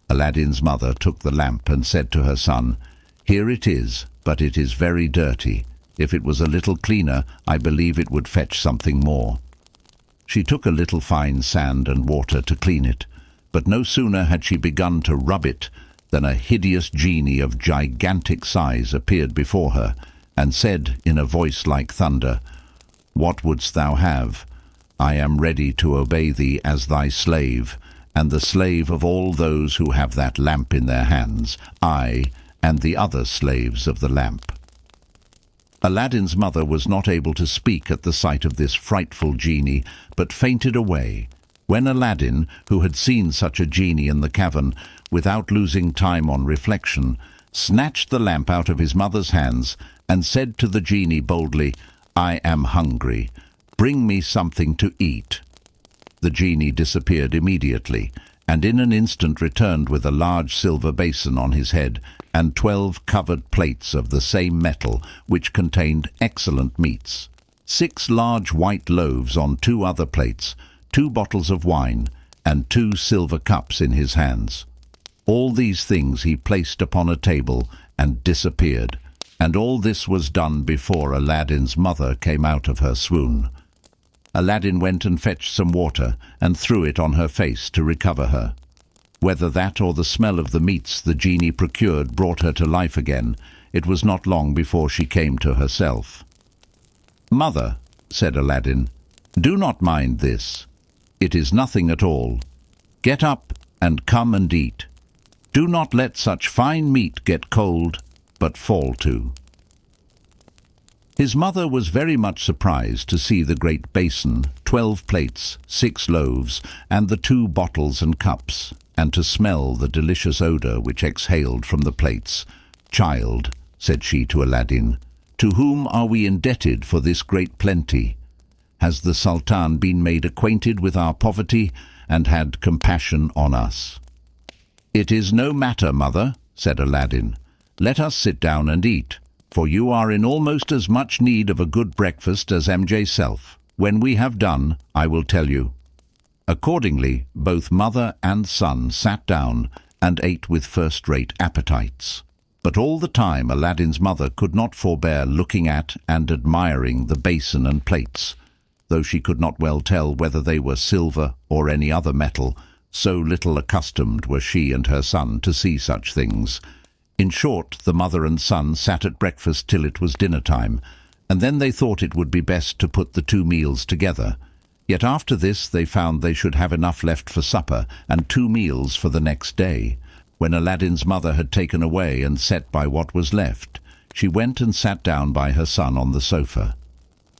Aladdin's mother took the lamp and said to her son, "Here it is, but it is very dirty. If it was a little cleaner, I believe it would fetch something more." She took a little fine sand and water to clean it, but no sooner had she begun to rub it than a hideous genie of gigantic size appeared before her, and said in a voice like thunder, "What wouldst thou have? I am ready to obey thee as thy slave, and the slave of all those who have that lamp in their hands, I and the other slaves of the lamp." Aladdin's mother was not able to speak at the sight of this frightful genie, but fainted away, when Aladdin, who had seen such a genie in the cavern, without losing time on reflection, snatched the lamp out of his mother's hands and said to the genie boldly, "I am hungry. Bring me something to eat." The genie disappeared immediately, and in an instant returned with a large silver basin on his head and 12 covered plates of the same metal, which contained excellent meats, 6 large white loaves on 2 other plates, 2 bottles of wine, and 2 silver cups in his hands. All these things he placed upon a table and disappeared, and all this was done before Aladdin's mother came out of her swoon. Aladdin went and fetched some water and threw it on her face to recover her. Whether that or the smell of the meats the genie procured brought her to life again, it was not long before she came to herself. "Mother," said Aladdin, "do not mind this. It is nothing at all. Get up and come and eat. Do not let such fine meat get cold, but fall to." His mother was very much surprised to see the great basin, 12 plates, 6 loaves, and the 2 bottles and cups, and to smell the delicious odour which exhaled from the plates. "Child," said she to Aladdin, "to whom are we indebted for this great plenty? Has the Sultan been made acquainted with our poverty and had compassion on us?" "It is no matter, mother," said Aladdin. "Let us sit down and eat, for you are in almost as much need of a good breakfast as MJ self. When we have done, I will tell you." Accordingly, both mother and son sat down and ate with first-rate appetites. But all the time Aladdin's mother could not forbear looking at and admiring the basin and plates, though she could not well tell whether they were silver or any other metal, so little accustomed were she and her son to see such things. In short, the mother and son sat at breakfast till it was dinner time, and then they thought it would be best to put the 2 meals together. Yet after this they found they should have enough left for supper and 2 meals for the next day. When Aladdin's mother had taken away and set by what was left, she went and sat down by her son on the sofa.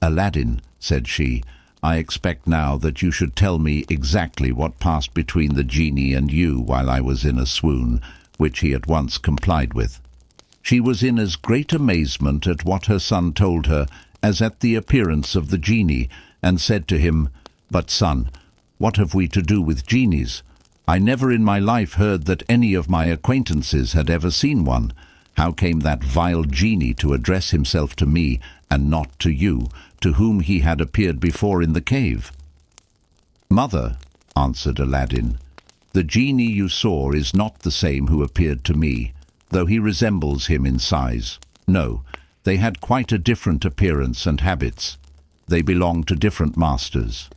"Aladdin," said she, "I expect now that you should tell me exactly what passed between the genie and you while I was in a swoon," which he at once complied with. She was in as great amazement at what her son told her as at the appearance of the genie, and said to him, "But, son, what have we to do with genies? I never in my life heard that any of my acquaintances had ever seen one. How came that vile genie to address himself to me and not to you, to whom he had appeared before in the cave?" "Mother," answered Aladdin, "the genie you saw is not the same who appeared to me, though he resembles him in size. No, they had quite a different appearance and habits. They belong to different masters.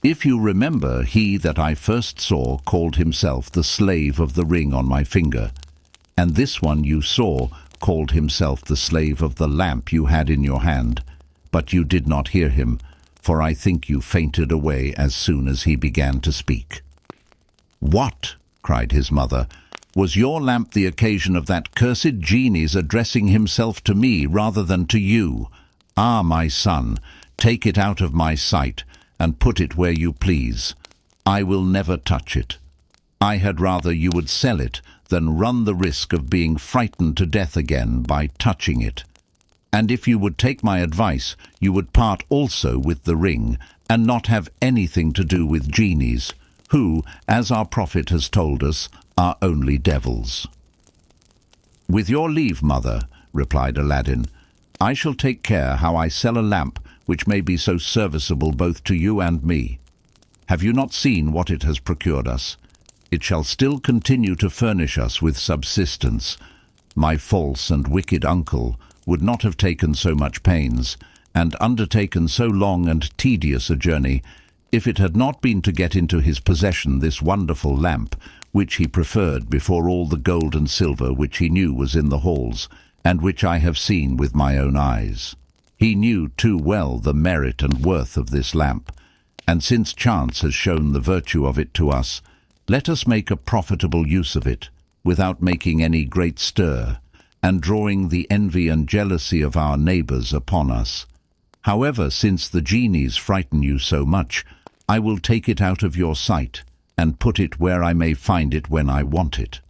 If you remember, he that I first saw called himself the slave of the ring on my finger, and this one you saw called himself the slave of the lamp you had in your hand. But you did not hear him, for I think you fainted away as soon as he began to speak." "What?" cried his mother. "Was your lamp the occasion of that cursed genie's addressing himself to me rather than to you? Ah, my son, take it out of my sight, and put it where you please. I will never touch it. I had rather you would sell it than run the risk of being frightened to death again by touching it. And if you would take my advice, you would part also with the ring, and not have anything to do with genies, who, as our prophet has told us, are only devils." "With your leave, mother," replied Aladdin, "I shall take care how I sell a lamp which may be so serviceable both to you and me. Have you not seen what it has procured us? It shall still continue to furnish us with subsistence. My false and wicked uncle would not have taken so much pains, and undertaken so long and tedious a journey, if it had not been to get into his possession this wonderful lamp, which he preferred before all the gold and silver which he knew was in the halls, and which I have seen with my own eyes. He knew too well the merit and worth of this lamp, and since chance has shown the virtue of it to us, let us make a profitable use of it, without making any great stir, and drawing the envy and jealousy of our neighbours upon us. However, since the genies frighten you so much, I will take it out of your sight, and put it where I may find it when I want it.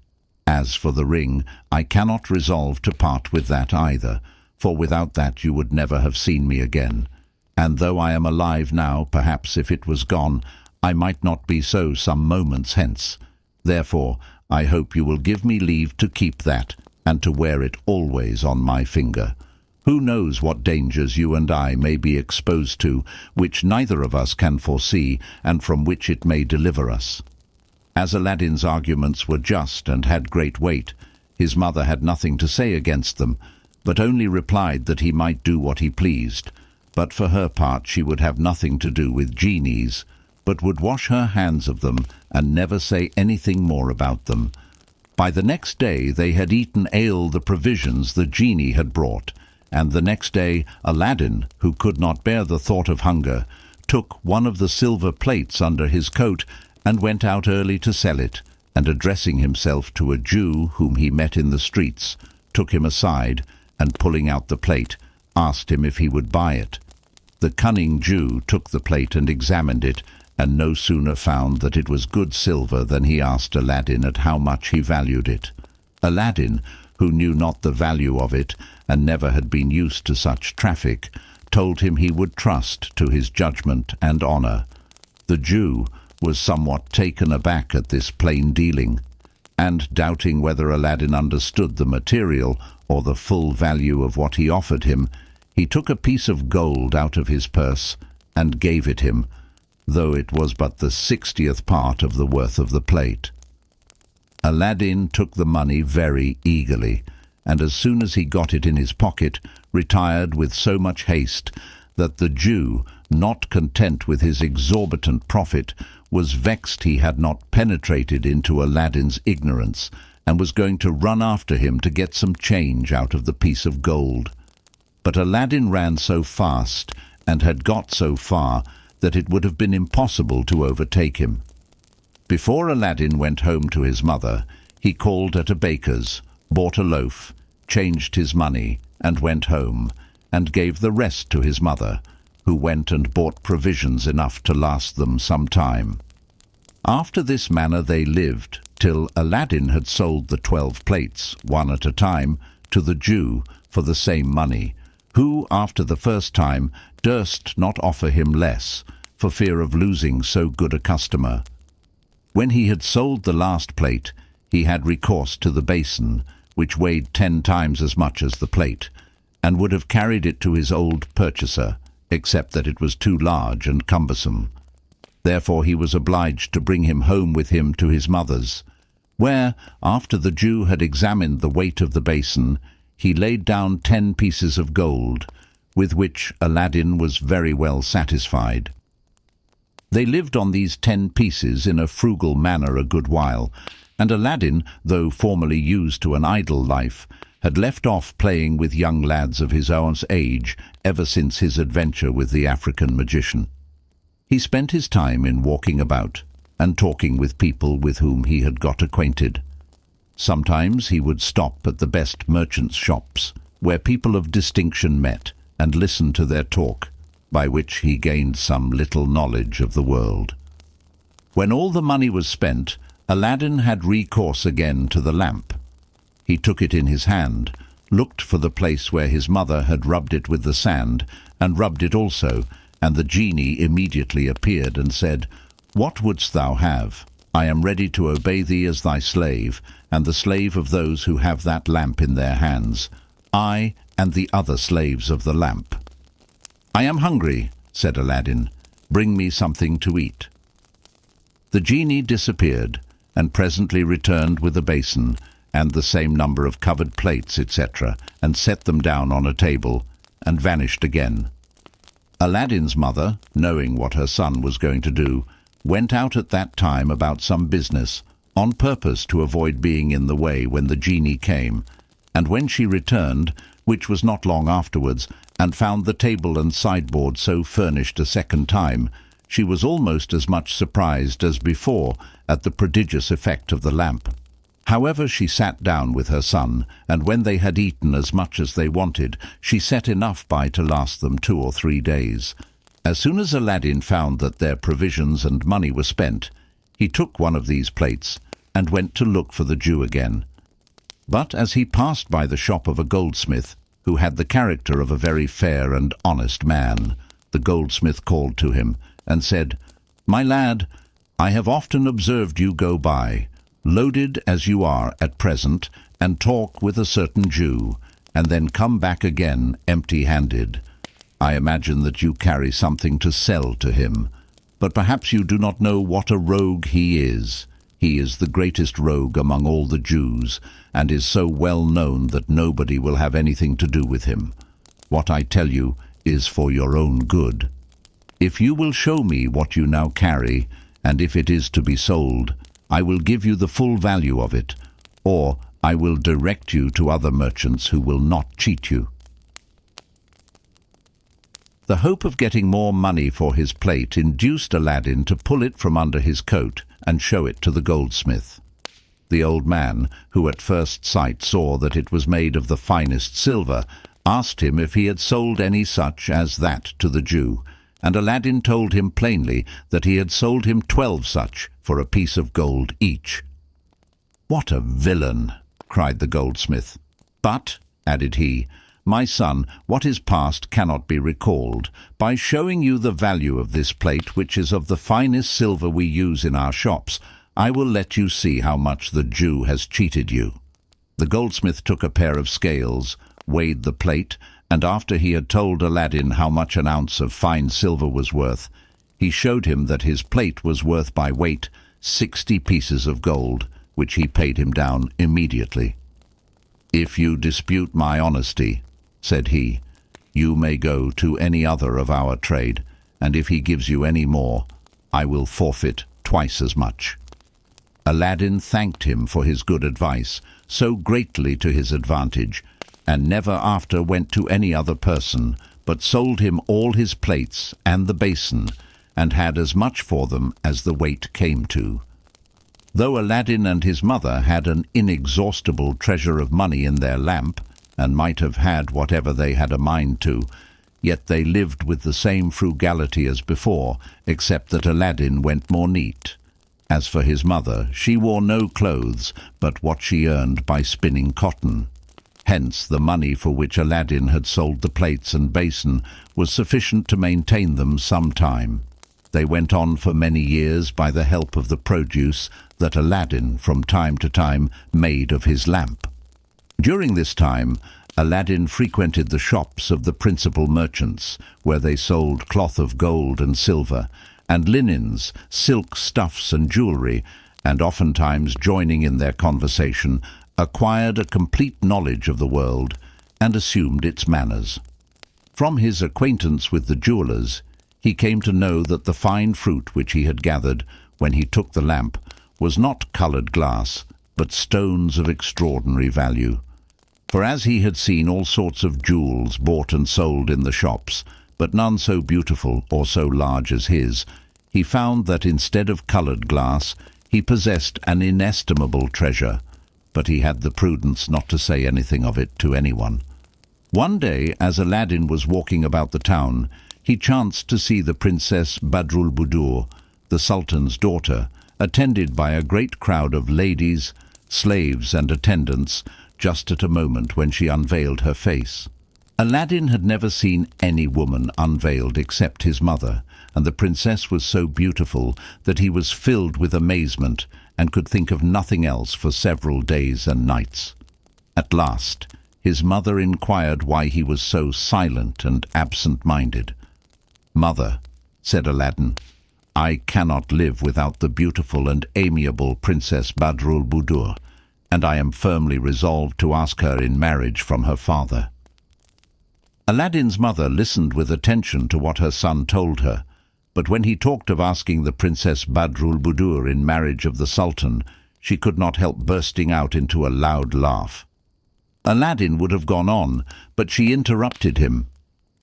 As for the ring, I cannot resolve to part with that either, for without that you would never have seen me again. And though I am alive now, perhaps if it was gone, I might not be so some moments hence. Therefore, I hope you will give me leave to keep that, and to wear it always on my finger. Who knows what dangers you and I may be exposed to, which neither of us can foresee, and from which it may deliver us." As Aladdin's arguments were just and had great weight, his mother had nothing to say against them, but only replied that he might do what he pleased, but for her part she would have nothing to do with genies, but would wash her hands of them and never say anything more about them. By the next day they had eaten ale the provisions the genie had brought, and the next day Aladdin, who could not bear the thought of hunger, took one of the silver plates under his coat and went out early to sell it, and addressing himself to a Jew whom he met in the streets, took him aside, and pulling out the plate, asked him if he would buy it. The cunning Jew took the plate and examined it, and no sooner found that it was good silver than he asked Aladdin at how much he valued it. Aladdin, who knew not the value of it, and never had been used to such traffic, told him he would trust to his judgment and honour. The Jew was somewhat taken aback at this plain dealing, and doubting whether Aladdin understood the material or the full value of what he offered him, he took a piece of gold out of his purse and gave it him, though it was but the 60th part of the worth of the plate. Aladdin took the money very eagerly, and as soon as he got it in his pocket, retired with so much haste that the Jew, not content with his exorbitant profit, was vexed he had not penetrated into Aladdin's ignorance, and was going to run after him to get some change out of the piece of gold. But Aladdin ran so fast, and had got so far, that it would have been impossible to overtake him. Before Aladdin went home to his mother, he called at a baker's, bought a loaf, changed his money, and went home, and gave the rest to his mother, who went and bought provisions enough to last them some time. After this manner they lived, till Aladdin had sold the 12 plates, one at a time, to the Jew for the same money, who, after the first time, durst not offer him less, for fear of losing so good a customer. When he had sold the last plate, he had recourse to the basin, which weighed 10 times as much as the plate, and would have carried it to his old purchaser, except that it was too large and cumbersome. Therefore he was obliged to bring him home with him to his mother's, where, after the Jew had examined the weight of the basin, he laid down 10 pieces of gold, with which Aladdin was very well satisfied. They lived on these 10 pieces in a frugal manner a good while, and Aladdin, though formerly used to an idle life, had left off playing with young lads of his own age ever since his adventure with the African magician. He spent his time in walking about and talking with people with whom he had got acquainted. Sometimes he would stop at the best merchants' shops, where people of distinction met, and listen to their talk, by which he gained some little knowledge of the world. When all the money was spent, Aladdin had recourse again to the lamp. He took it in his hand, looked for the place where his mother had rubbed it with the sand, and rubbed it also, and the genie immediately appeared and said, "What wouldst thou have? I am ready to obey thee as thy slave, and the slave of those who have that lamp in their hands, I and the other slaves of the lamp." "I am hungry," said Aladdin. "Bring me something to eat." The genie disappeared, and presently returned with a basin, and the same number of covered plates, etc., and set them down on a table, and vanished again. Aladdin's mother, knowing what her son was going to do, went out at that time about some business, on purpose to avoid being in the way when the genie came, and when she returned, which was not long afterwards, and found the table and sideboard so furnished a second time, she was almost as much surprised as before at the prodigious effect of the lamp. However, she sat down with her son, and when they had eaten as much as they wanted, she set enough by to last them 2 or 3 days. As soon as Aladdin found that their provisions and money were spent, he took one of these plates, and went to look for the Jew again. But as he passed by the shop of a goldsmith, who had the character of a very fair and honest man, the goldsmith called to him, and said, "My lad, I have often observed you go by, loaded as you are at present, and talk with a certain Jew, and then come back again empty-handed. I imagine that you carry something to sell to him, but perhaps you do not know what a rogue he is. He is the greatest rogue among all the Jews, and is so well known that nobody will have anything to do with him. What I tell you is for your own good. If you will show me what you now carry, and if it is to be sold, I will give you the full value of it, or I will direct you to other merchants who will not cheat you." The hope of getting more money for his plate induced Aladdin to pull it from under his coat and show it to the goldsmith. The old man, who at first sight saw that it was made of the finest silver, asked him if he had sold any such as that to the Jew, and Aladdin told him plainly that he had sold him 12 such for a piece of gold each. "What a villain!" cried the goldsmith. "But," added he, "my son, what is past cannot be recalled. By showing you the value of this plate, which is of the finest silver we use in our shops, I will let you see how much the Jew has cheated you." The goldsmith took a pair of scales, weighed the plate, and after he had told Aladdin how much an ounce of fine silver was worth, he showed him that his plate was worth by weight 60 pieces of gold, which he paid him down immediately. "If you dispute my honesty," said he, You may go to any other of our trade, and if he gives you any more, I will forfeit twice as much." Aladdin thanked him for his good advice, so greatly to his advantage, and never after went to any other person, but sold him all his plates and the basin, and had as much for them as the weight came to. Though Aladdin and his mother had an inexhaustible treasure of money in their lamp, and might have had whatever they had a mind to, yet they lived with the same frugality as before, except that Aladdin went more neat. As for his mother, she wore no clothes but what she earned by spinning cotton. Hence the money for which Aladdin had sold the plates and basin was sufficient to maintain them some time. They went on for many years by the help of the produce that Aladdin from time to time made of his lamp. During this time, Aladdin frequented the shops of the principal merchants, where they sold cloth of gold and silver, and linens, silk stuffs and jewelry, and oftentimes joining in their conversation, acquired a complete knowledge of the world and assumed its manners. From his acquaintance with the jewelers, he came to know that the fine fruit which he had gathered when he took the lamp was not coloured glass, but stones of extraordinary value. For as he had seen all sorts of jewels bought and sold in the shops, but none so beautiful or so large as his, he found that instead of coloured glass, he possessed an inestimable treasure, but he had the prudence not to say anything of it to anyone. One day, as Aladdin was walking about the town, he chanced to see the Princess Badroulbadour, the Sultan's daughter, attended by a great crowd of ladies, slaves and attendants, just at a moment when she unveiled her face. Aladdin had never seen any woman unveiled except his mother, and the princess was so beautiful that he was filled with amazement and could think of nothing else for several days and nights. At last, his mother inquired why he was so silent and absent-minded. "Mother," said Aladdin, "I cannot live without the beautiful and amiable Princess Badroulbadour, and I am firmly resolved to ask her in marriage from her father." Aladdin's mother listened with attention to what her son told her, but when he talked of asking the Princess Badroulbadour in marriage of the Sultan, she could not help bursting out into a loud laugh. Aladdin would have gone on, but she interrupted him.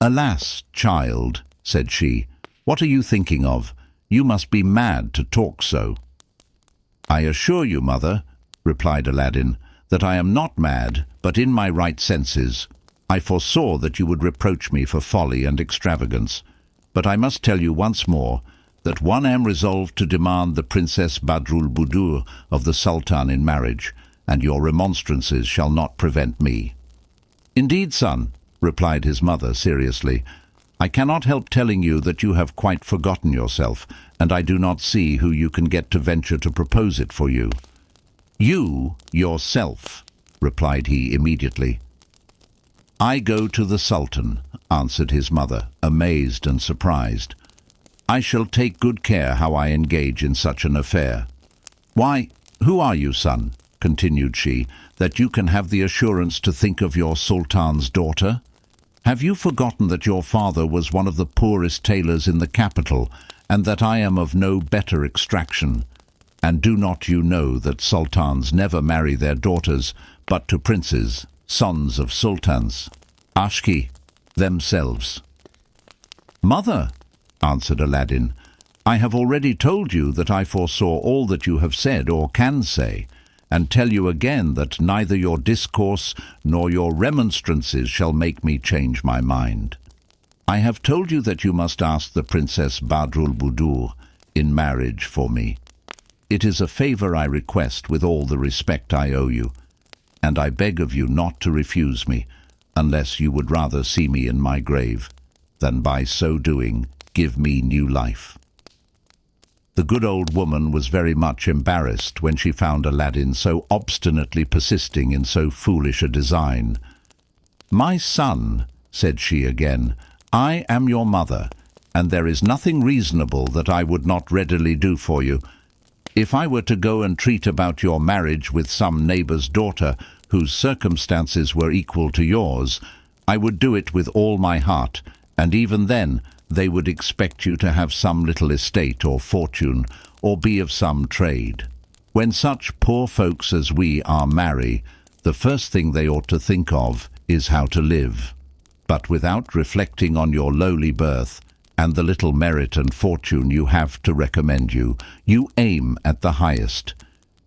"Alas, child," said she, "what are you thinking of? You must be mad to talk so." "I assure you, mother," replied Aladdin, "that I am not mad, but in my right senses. I foresaw that you would reproach me for folly and extravagance, but I must tell you once more that one am resolved to demand the Princess Badroulbadour of the Sultan in marriage, and your remonstrances shall not prevent me." "Indeed, son," replied his mother seriously, "I cannot help telling you that you have quite forgotten yourself, and I do not see who you can get to venture to propose it for you." "You yourself," replied he immediately. "I go to the Sultan," answered his mother, amazed and surprised. "I shall take good care how I engage in such an affair." "Why, who are you, son?" continued she, "that you can have the assurance to think of your Sultan's daughter? Have you forgotten that your father was one of the poorest tailors in the capital, and that I am of no better extraction? And do not you know that sultans never marry their daughters but to princes, sons of sultans, ashki, themselves?" "Mother," answered Aladdin, "I have already told you that I foresaw all that you have said or can say, and tell you again that neither your discourse nor your remonstrances shall make me change my mind. I have told you that you must ask the Princess Badroulbadour in marriage for me. It is a favour I request with all the respect I owe you, and I beg of you not to refuse me, unless you would rather see me in my grave than by so doing give me new life." The good old woman was very much embarrassed when she found Aladdin so obstinately persisting in so foolish a design. "My son," said she again, "I am your mother, and there is nothing reasonable that I would not readily do for you. If I were to go and treat about your marriage with some neighbour's daughter whose circumstances were equal to yours, I would do it with all my heart, and even then they would expect you to have some little estate or fortune, or be of some trade. When such poor folks as we are marry, the first thing they ought to think of is how to live. But without reflecting on your lowly birth and the little merit and fortune you have to recommend you, you aim at the highest.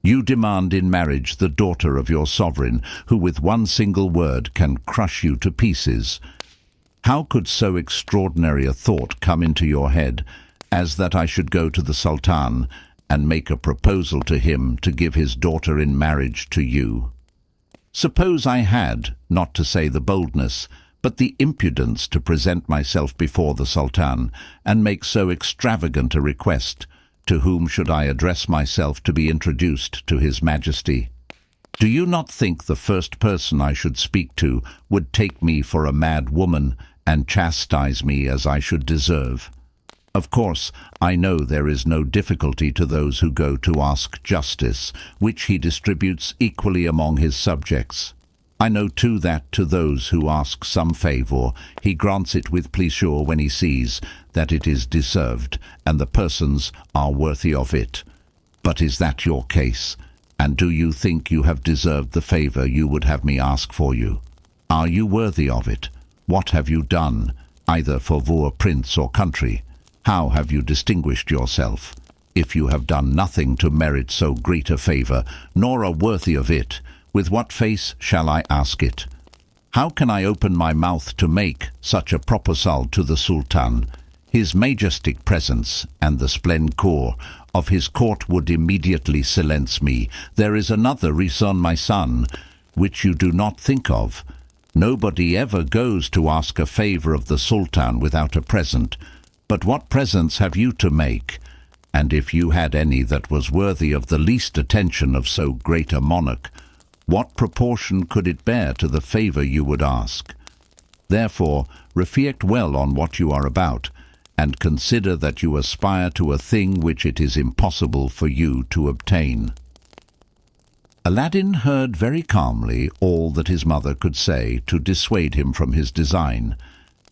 You demand in marriage the daughter of your sovereign, who with one single word can crush you to pieces. How could so extraordinary a thought come into your head as that I should go to the Sultan and make a proposal to him to give his daughter in marriage to you? Suppose I had, not to say the boldness, but the impudence to present myself before the Sultan and make so extravagant a request, to whom should I address myself to be introduced to His Majesty? Do you not think the first person I should speak to would take me for a mad woman and chastise me as I should deserve? Of course, I know there is no difficulty to those who go to ask justice, which he distributes equally among his subjects. I know too that to those who ask some favour, he grants it with pleasure when he sees that it is deserved, and the persons are worthy of it. But is that your case? And do you think you have deserved the favour you would have me ask for you? Are you worthy of it? What have you done, either for your prince or country? How have you distinguished yourself? If you have done nothing to merit so great a favour, nor are worthy of it, with what face shall I ask it? How can I open my mouth to make such a proposal to the Sultan? His majestic presence and the splendour of his court would immediately silence me. There is another reason, my son, which you do not think of. Nobody ever goes to ask a favour of the Sultan without a present. But what presents have you to make? And if you had any that was worthy of the least attention of so great a monarch, what proportion could it bear to the favour you would ask? Therefore, reflect well on what you are about, and consider that you aspire to a thing which it is impossible for you to obtain. Aladdin heard very calmly all that his mother could say to dissuade him from his design,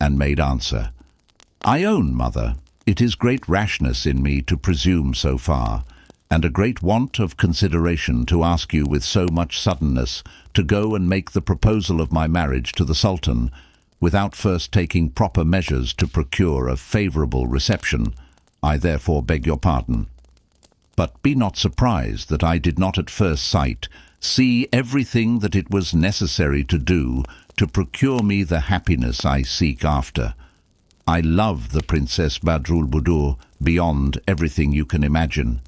and made answer, I own, mother, it is great rashness in me to presume so far, and a great want of consideration to ask you with so much suddenness to go and make the proposal of my marriage to the Sultan, without first taking proper measures to procure a favourable reception. I therefore beg your pardon. But be not surprised that I did not at first sight see everything that it was necessary to do to procure me the happiness I seek after. I love the Princess Badroulbadour beyond everything you can imagine,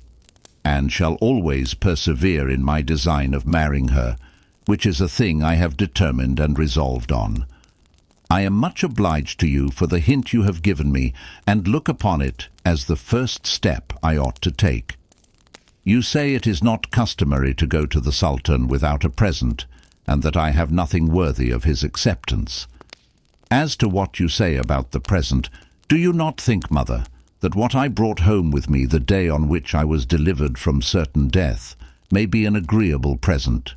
and shall always persevere in my design of marrying her, which is a thing I have determined and resolved on. I am much obliged to you for the hint you have given me, and look upon it as the first step I ought to take. You say it is not customary to go to the Sultan without a present, and that I have nothing worthy of his acceptance. As to what you say about the present, do you not think, mother, that what I brought home with me the day on which I was delivered from certain death may be an agreeable present?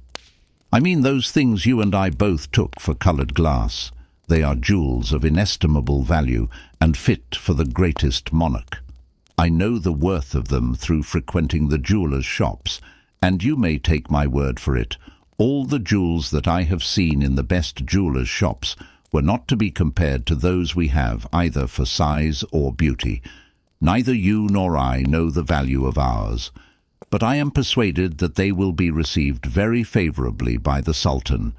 I mean those things you and I both took for coloured glass. They are jewels of inestimable value and fit for the greatest monarch. I know the worth of them through frequenting the jewellers' shops, and you may take my word for it, all the jewels that I have seen in the best jewellers' shops were not to be compared to those we have either for size or beauty. Neither you nor I know the value of ours, but I am persuaded that they will be received very favourably by the Sultan.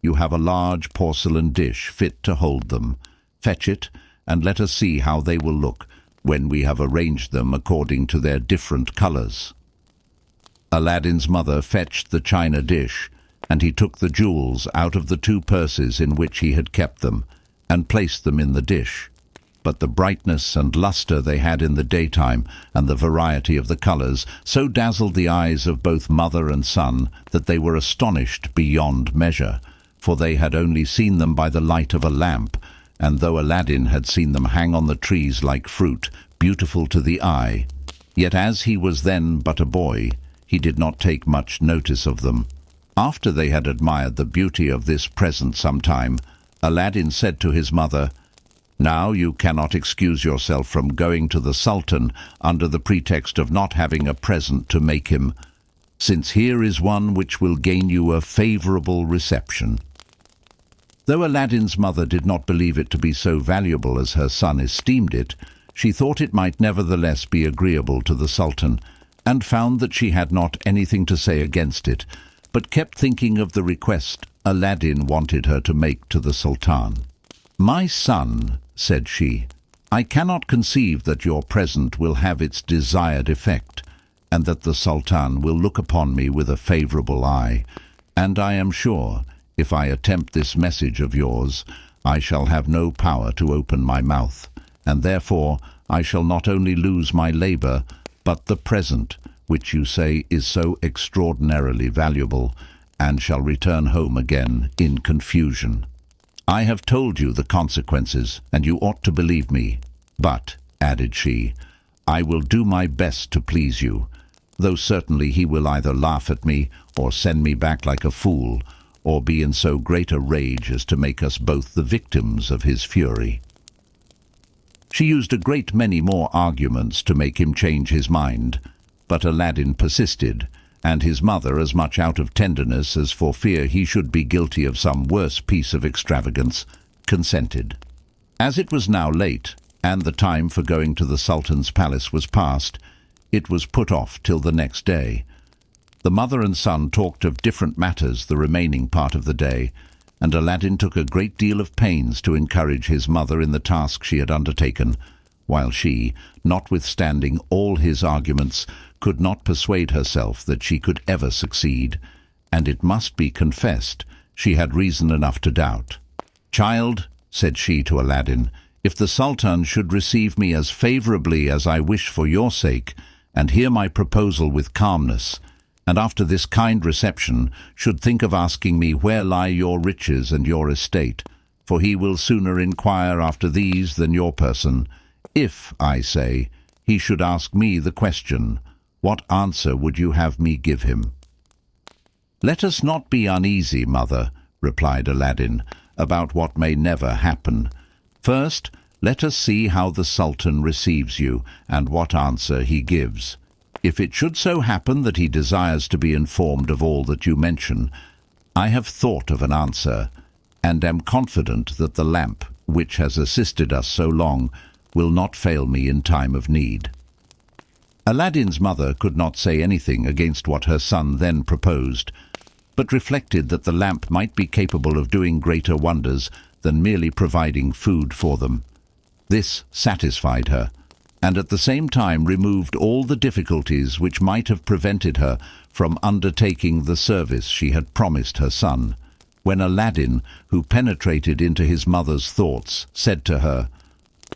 You have a large porcelain dish fit to hold them. Fetch it, and let us see how they will look when we have arranged them according to their different colours. Aladdin's mother fetched the china dish, and he took the jewels out of the 2 purses in which he had kept them, and placed them in the dish. But the brightness and lustre they had in the daytime, and the variety of the colours, so dazzled the eyes of both mother and son that they were astonished beyond measure, for they had only seen them by the light of a lamp, and though Aladdin had seen them hang on the trees like fruit, beautiful to the eye, yet as he was then but a boy, he did not take much notice of them. After they had admired the beauty of this present some time, Aladdin said to his mother, "Now you cannot excuse yourself from going to the Sultan under the pretext of not having a present to make him, since here is one which will gain you a favorable reception." Though Aladdin's mother did not believe it to be so valuable as her son esteemed it, she thought it might nevertheless be agreeable to the Sultan, and found that she had not anything to say against it, but kept thinking of the request Aladdin wanted her to make to the Sultan. "My son," said she, "I cannot conceive that your present will have its desired effect, and that the Sultan will look upon me with a favorable eye, and I am sure, if I attempt this message of yours, I shall have no power to open my mouth, and therefore I shall not only lose my labor, but the present, which you say is so extraordinarily valuable, and shall return home again in confusion. I have told you the consequences, and you ought to believe me. But," added she, "I will do my best to please you, though certainly he will either laugh at me, or send me back like a fool, or be in so great a rage as to make us both the victims of his fury." She used a great many more arguments to make him change his mind, but Aladdin persisted, and his mother, as much out of tenderness as for fear he should be guilty of some worse piece of extravagance, consented. As it was now late, and the time for going to the Sultan's palace was past, it was put off till the next day. The mother and son talked of different matters the remaining part of the day, and Aladdin took a great deal of pains to encourage his mother in the task she had undertaken, while she, notwithstanding all his arguments, could not persuade herself that she could ever succeed, and it must be confessed she had reason enough to doubt. "Child," said she to Aladdin, "if the Sultan should receive me as favorably as I wish for your sake, and hear my proposal with calmness, and after this kind reception should think of asking me where lie your riches and your estate, for he will sooner inquire after these than your person, if, I say, he should ask me the question, what answer would you have me give him?" "Let us not be uneasy, mother," replied Aladdin, "about what may never happen. First, let us see how the Sultan receives you, and what answer he gives. If it should so happen that he desires to be informed of all that you mention, I have thought of an answer, and am confident that the lamp, which has assisted us so long, will not fail me in time of need." Aladdin's mother could not say anything against what her son then proposed, but reflected that the lamp might be capable of doing greater wonders than merely providing food for them. This satisfied her, and at the same time removed all the difficulties which might have prevented her from undertaking the service she had promised her son, when Aladdin, who penetrated into his mother's thoughts, said to her,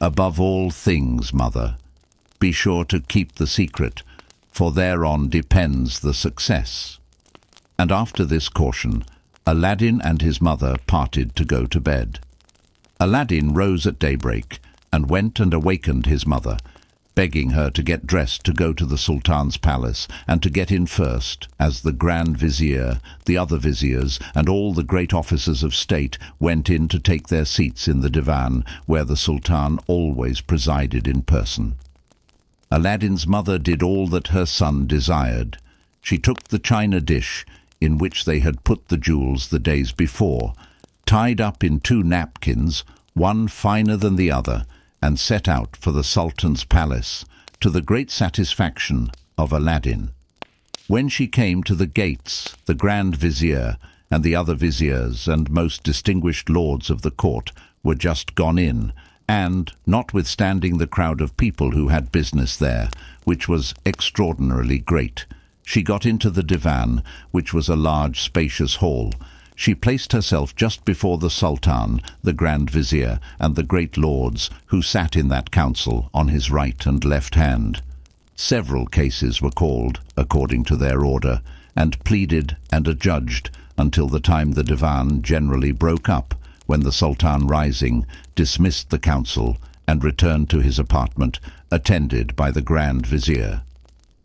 "Above all things, mother, be sure to keep the secret, for thereon depends the success." And after this caution, Aladdin and his mother parted to go to bed. Aladdin rose at daybreak, and went and awakened his mother, begging her to get dressed to go to the Sultan's palace, and to get in first, as the Grand Vizier, the other viziers, and all the great officers of state went in to take their seats in the divan, where the Sultan always presided in person. Aladdin's mother did all that her son desired. She took the china dish, in which they had put the jewels the days before, tied up in 2 napkins, one finer than the other, and set out for the Sultan's palace, to the great satisfaction of Aladdin. When she came to the gates, the Grand Vizier and the other viziers and most distinguished lords of the court were just gone in, and, notwithstanding the crowd of people who had business there, which was extraordinarily great, she got into the divan, which was a large spacious hall. She placed herself just before the Sultan, the Grand Vizier, and the great lords who sat in that council on his right and left hand. Several cases were called, according to their order, and pleaded and adjudged until the time the divan generally broke up, when the Sultan, rising, dismissed the council and returned to his apartment, attended by the Grand Vizier.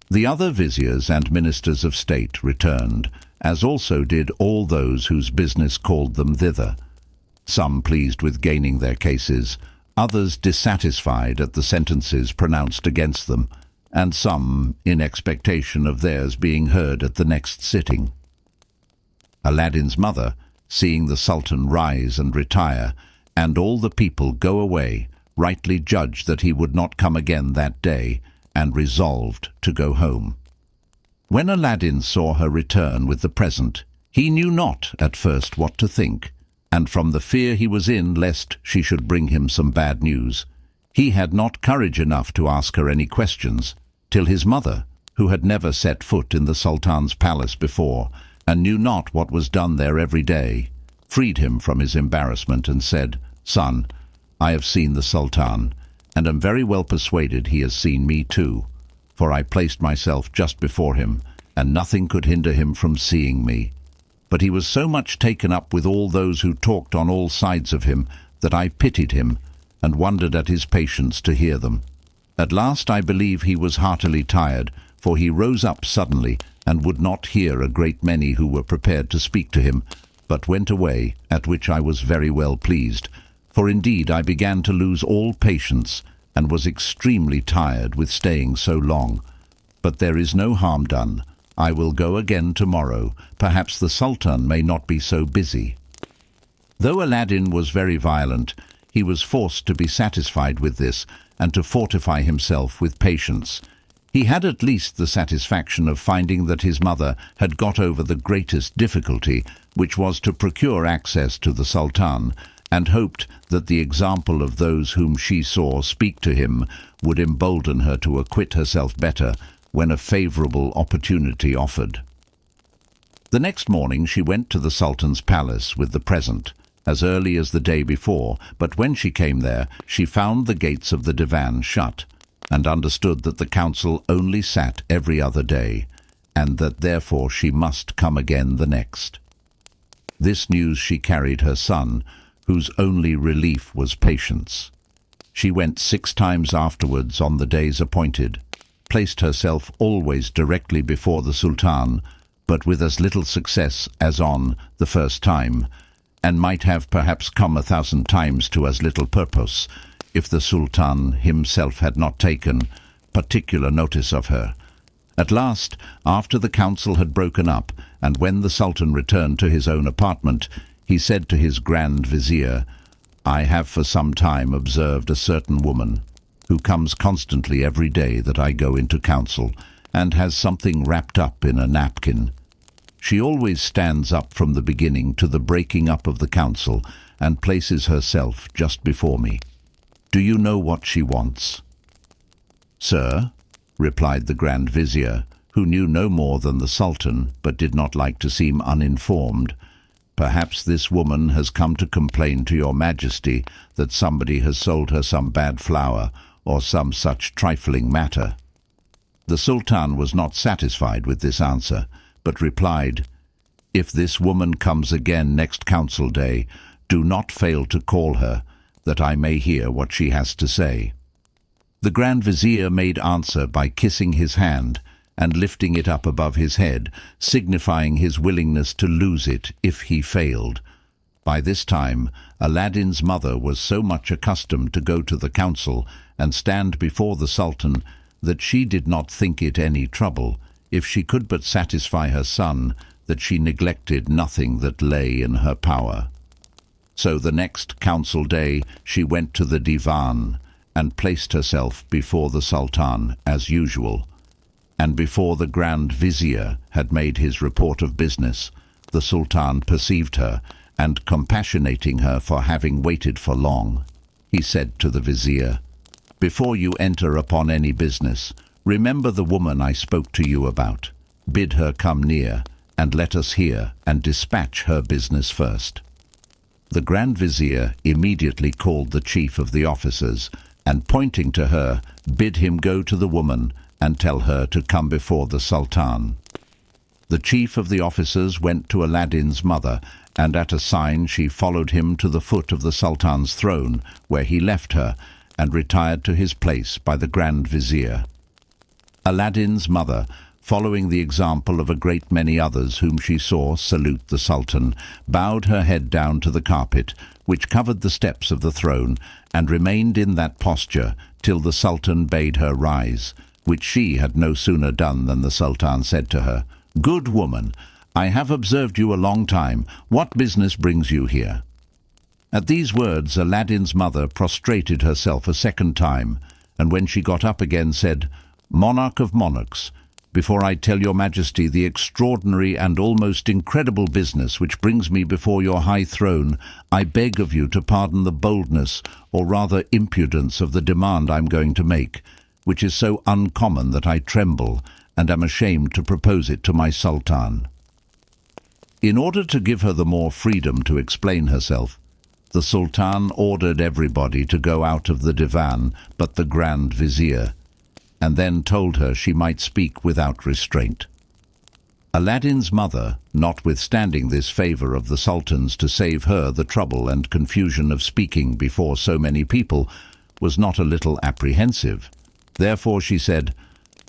The other viziers and ministers of state returned, as also did all those whose business called them thither. some pleased with gaining their cases, others dissatisfied at the sentences pronounced against them, and some in expectation of theirs being heard at the next sitting. Aladdin's mother, seeing the Sultan rise and retire, and all the people go away, rightly judged that he would not come again that day, and resolved to go home. When Aladdin saw her return with the present, he knew not at first what to think, and from the fear he was in lest she should bring him some bad news, he had not courage enough to ask her any questions, till his mother, who had never set foot in the Sultan's palace before, and knew not what was done there every day, freed him from his embarrassment and said, "Son, I have seen the Sultan, and am very well persuaded he has seen me too, for I placed myself just before him, and nothing could hinder him from seeing me. But he was so much taken up with all those who talked on all sides of him that I pitied him, and wondered at his patience to hear them. At last I believe he was heartily tired, for he rose up suddenly, and would not hear a great many who were prepared to speak to him, but went away, at which I was very well pleased, for indeed I began to lose all patience, and was extremely tired with staying so long. But there is no harm done. I will go again tomorrow. Perhaps the Sultan may not be so busy." Though Aladdin was very violent, he was forced to be satisfied with this, and to fortify himself with patience. He had at least the satisfaction of finding that his mother had got over the greatest difficulty, which was to procure access to the Sultan, and hoped that the example of those whom she saw speak to him would embolden her to acquit herself better when a favourable opportunity offered. The next morning she went to the Sultan's palace with the present, as early as the day before, but when she came there she found the gates of the divan shut, and understood that the council only sat every other day, and that therefore she must come again the next. This news she carried her son, whose only relief was patience. She went 6 times afterwards on the days appointed, placed herself always directly before the Sultan, but with as little success as on the first time, and might have perhaps come 1,000 times to as little purpose, if the Sultan himself had not taken particular notice of her. At last, after the council had broken up, and when the Sultan returned to his own apartment, he said to his Grand Vizier, "I have for some time observed a certain woman, who comes constantly every day that I go into council, and has something wrapped up in a napkin. She always stands up from the beginning to the breaking up of the council, and places herself just before me. Do you know what she wants?" "Sir," replied the Grand Vizier, who knew no more than the Sultan, but did not like to seem uninformed, "perhaps this woman has come to complain to your Majesty that somebody has sold her some bad flour, or some such trifling matter." The Sultan was not satisfied with this answer, but replied, "If this woman comes again next council day, do not fail to call her, that I may hear what she has to say." The Grand Vizier made answer by kissing his hand, and lifting it up above his head, signifying his willingness to lose it if he failed. By this time, Aladdin's mother was so much accustomed to go to the council and stand before the Sultan that she did not think it any trouble, if she could but satisfy her son, that she neglected nothing that lay in her power. So the next council day she went to the divan, and placed herself before the Sultan as usual. And before the Grand Vizier had made his report of business, the Sultan perceived her, and compassionating her for having waited for long, he said to the Vizier, "Before you enter upon any business, remember the woman I spoke to you about. Bid her come near, and let us hear and dispatch her business first." The Grand Vizier immediately called the chief of the officers, and pointing to her, bid him go to the woman and tell her to come before the Sultan. The chief of the officers went to Aladdin's mother, and at a sign she followed him to the foot of the Sultan's throne, where he left her, and retired to his place by the Grand Vizier. Aladdin's mother, following the example of a great many others whom she saw salute the Sultan, bowed her head down to the carpet, which covered the steps of the throne, and remained in that posture till the Sultan bade her rise, which she had no sooner done than the Sultan said to her, "Good woman, I have observed you a long time. What business brings you here?" At these words Aladdin's mother prostrated herself a second time, and when she got up again said, "Monarch of monarchs, before I tell your majesty the extraordinary and almost incredible business which brings me before your high throne, I beg of you to pardon the boldness, or rather impudence, of the demand I am going to make, which is so uncommon that I tremble and am ashamed to propose it to my Sultan." In order to give her the more freedom to explain herself, the Sultan ordered everybody to go out of the divan but the Grand Vizier, and then told her she might speak without restraint. Aladdin's mother, notwithstanding this favour of the Sultan's to save her the trouble and confusion of speaking before so many people, was not a little apprehensive. Therefore she said,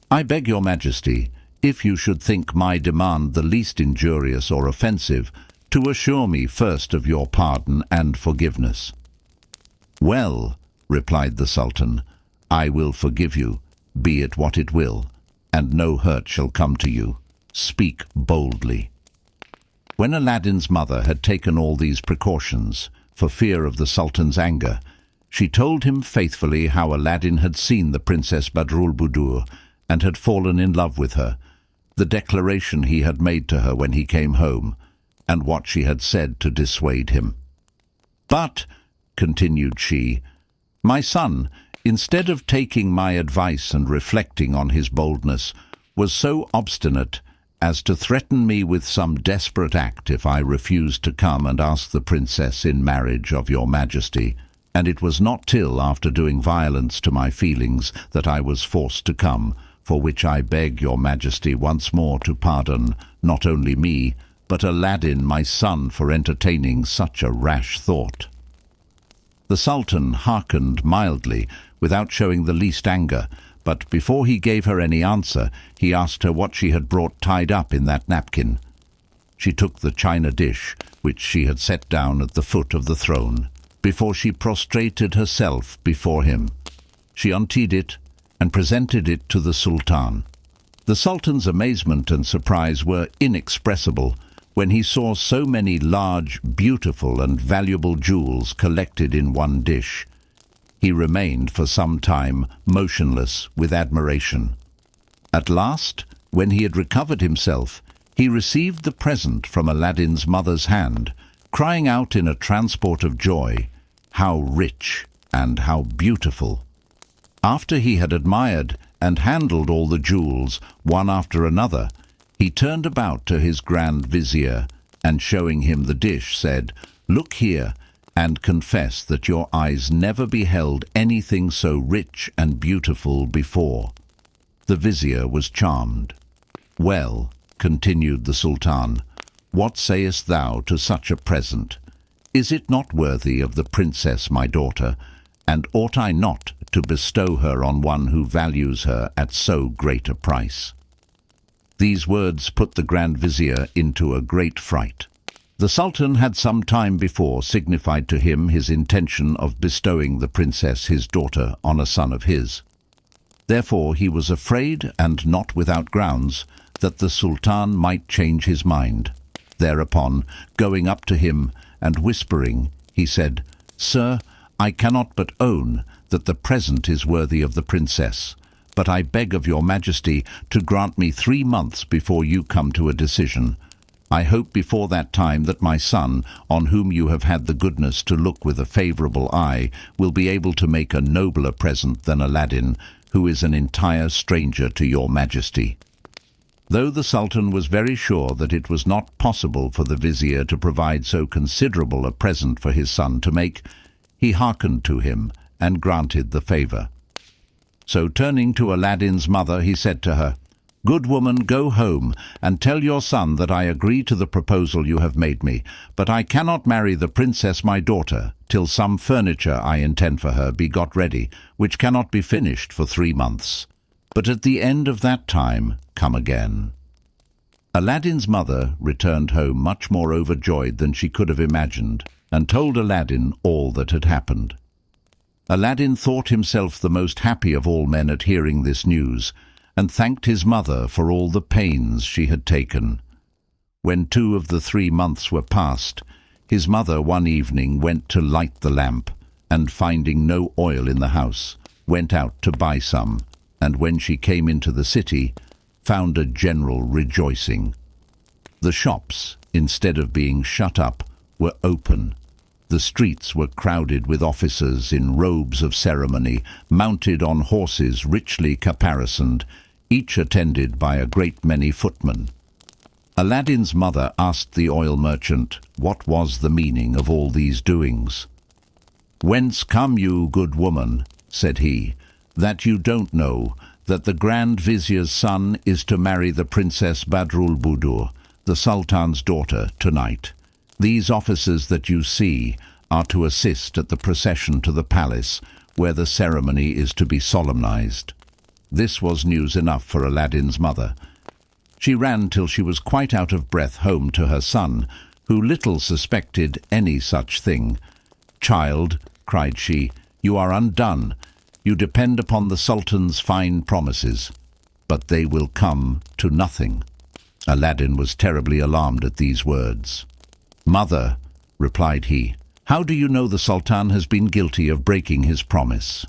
"I beg your majesty, if you should think my demand the least injurious or offensive, to assure me first of your pardon and forgiveness." "Well," replied the Sultan, "I will forgive you, be it what it will, and no hurt shall come to you. Speak boldly." When Aladdin's mother had taken all these precautions, for fear of the Sultan's anger, she told him faithfully how Aladdin had seen the Princess Badroulbadour and had fallen in love with her, the declaration he had made to her when he came home, and what she had said to dissuade him. "But," continued she, "my son, instead of taking my advice and reflecting on his boldness, was so obstinate as to threaten me with some desperate act if I refused to come and ask the princess in marriage of your majesty, and it was not till after doing violence to my feelings that I was forced to come, for which I beg your majesty once more to pardon not only me, but Aladdin my son for entertaining such a rash thought." The Sultan hearkened mildly, without showing the least anger, but before he gave her any answer, he asked her what she had brought tied up in that napkin. She took the china dish, which she had set down at the foot of the throne, before she prostrated herself before him. She unteed it and presented it to the Sultan. The Sultan's amazement and surprise were inexpressible when he saw so many large, beautiful and valuable jewels collected in one dish. He remained for some time motionless with admiration. At last, when he had recovered himself, he received the present from Aladdin's mother's hand, crying out in a transport of joy, "How rich and how beautiful!" After he had admired and handled all the jewels, one after another, he turned about to his Grand Vizier, and showing him the dish, said, "Look here, and confess that your eyes never beheld anything so rich and beautiful before." The Vizier was charmed. "Well," continued the Sultan, "what sayest thou to such a present? Is it not worthy of the princess my daughter, and ought I not to bestow her on one who values her at so great a price?" These words put the Grand Vizier into a great fright. The Sultan had some time before signified to him his intention of bestowing the princess his daughter on a son of his. Therefore he was afraid, and not without grounds, that the Sultan might change his mind. Thereupon, going up to him and whispering, he said, "Sir, I cannot but own that the present is worthy of the princess, but I beg of your majesty to grant me 3 months before you come to a decision. I hope before that time that my son, on whom you have had the goodness to look with a favourable eye, will be able to make a nobler present than Aladdin, who is an entire stranger to your majesty." Though the Sultan was very sure that it was not possible for the Vizier to provide so considerable a present for his son to make, he hearkened to him and granted the favour. So turning to Aladdin's mother, he said to her, "Good woman, go home, and tell your son that I agree to the proposal you have made me, but I cannot marry the princess my daughter till some furniture I intend for her be got ready, which cannot be finished for 3 months. but at the end of that time come again." Aladdin's mother returned home much more overjoyed than she could have imagined, and told Aladdin all that had happened. Aladdin thought himself the most happy of all men at hearing this news, and thanked his mother for all the pains she had taken. When 2 of the 3 months were past, his mother one evening went to light the lamp, and finding no oil in the house, went out to buy some, and when she came into the city, found a general rejoicing. The shops, instead of being shut up, were open. The streets were crowded with officers in robes of ceremony, mounted on horses richly caparisoned, each attended by a great many footmen. Aladdin's mother asked the oil merchant what was the meaning of all these doings. "Whence come you, good woman," said he, "that you don't know that the Grand Vizier's son is to marry the Princess Badroulbadour, the Sultan's daughter, tonight? These officers that you see are to assist at the procession to the palace, where the ceremony is to be solemnized." This was news enough for Aladdin's mother. She ran till she was quite out of breath home to her son, who little suspected any such thing. "Child," cried she, "you are undone. You depend upon the Sultan's fine promises, but they will come to nothing." Aladdin was terribly alarmed at these words. "Mother," replied he, "how do you know the Sultan has been guilty of breaking his promise?"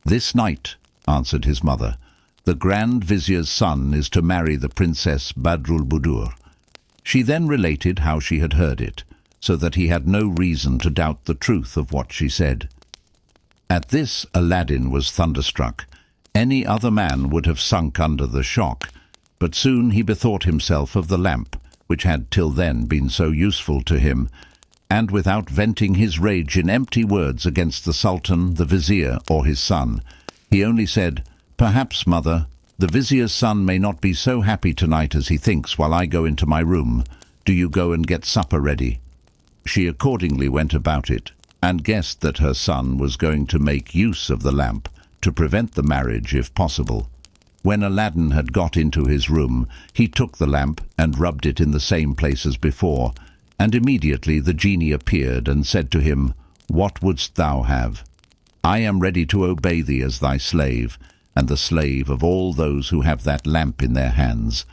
"This night," answered his mother, "the Grand Vizier's son is to marry the Princess Badroulbadour." She then related how she had heard it, so that he had no reason to doubt the truth of what she said. At this Aladdin was thunderstruck. Any other man would have sunk under the shock, but soon he bethought himself of the lamp, which had till then been so useful to him, and without venting his rage in empty words against the Sultan, the Vizier, or his son, he only said, "Perhaps, mother, the Vizier's son may not be so happy tonight as he thinks while I go into my room. Do you go and get supper ready." She accordingly went about it, and guessed that her son was going to make use of the lamp to prevent the marriage if possible. When Aladdin had got into his room, he took the lamp and rubbed it in the same place as before, and immediately the genie appeared and said to him, "What wouldst thou have? I am ready to obey thee as thy slave, and the slave of all those who have that lamp in their hands,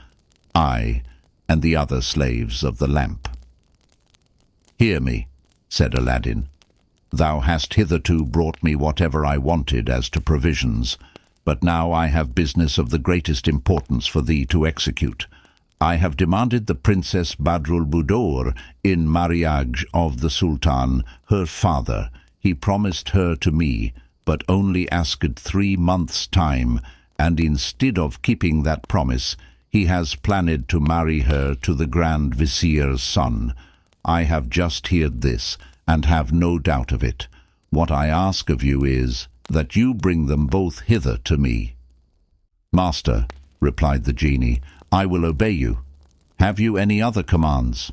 I and the other slaves of the lamp." "Hear me," said Aladdin. "Thou hast hitherto brought me whatever I wanted as to provisions, but now I have business of the greatest importance for thee to execute. I have demanded the Princess Badroulbadour in marriage of the Sultan, her father. He promised her to me, but only asked 3 months' time, and instead of keeping that promise, he has planned to marry her to the Grand Vizier's son. I have just heard this, and have no doubt of it. What I ask of you is that you bring them both hither to me." "Master," replied the genie, "I will obey you. Have you any other commands?"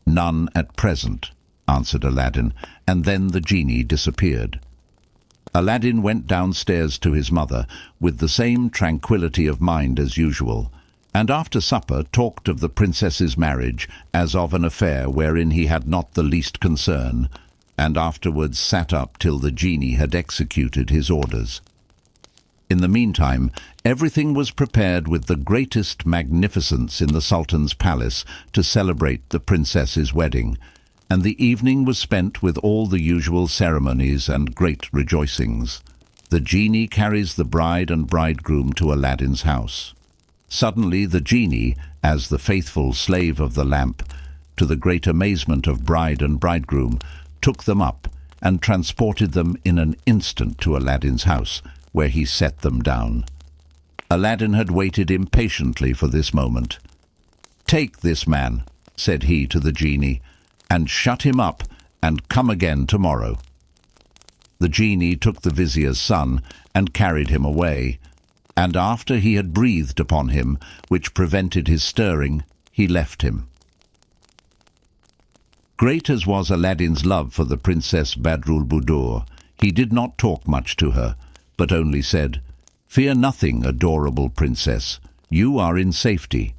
"None at present," answered Aladdin, and then the genie disappeared. Aladdin went downstairs to his mother with the same tranquillity of mind as usual, and after supper talked of the princess's marriage as of an affair wherein he had not the least concern, and afterwards sat up till the genie had executed his orders. In the meantime, everything was prepared with the greatest magnificence in the Sultan's palace to celebrate the princess's wedding, and the evening was spent with all the usual ceremonies and great rejoicings. The genie carries the bride and bridegroom to Aladdin's house. Suddenly the genie, as the faithful slave of the lamp, to the great amazement of bride and bridegroom, took them up and transported them in an instant to Aladdin's house, where he set them down. Aladdin had waited impatiently for this moment. "Take this man," said he to the genie, "and shut him up, and come again tomorrow." The genie took the vizier's son and carried him away, and after he had breathed upon him, which prevented his stirring, he left him. Great as was Aladdin's love for the Princess Badroulbadour, he did not talk much to her, but only said, "Fear nothing, adorable princess. You are in safety.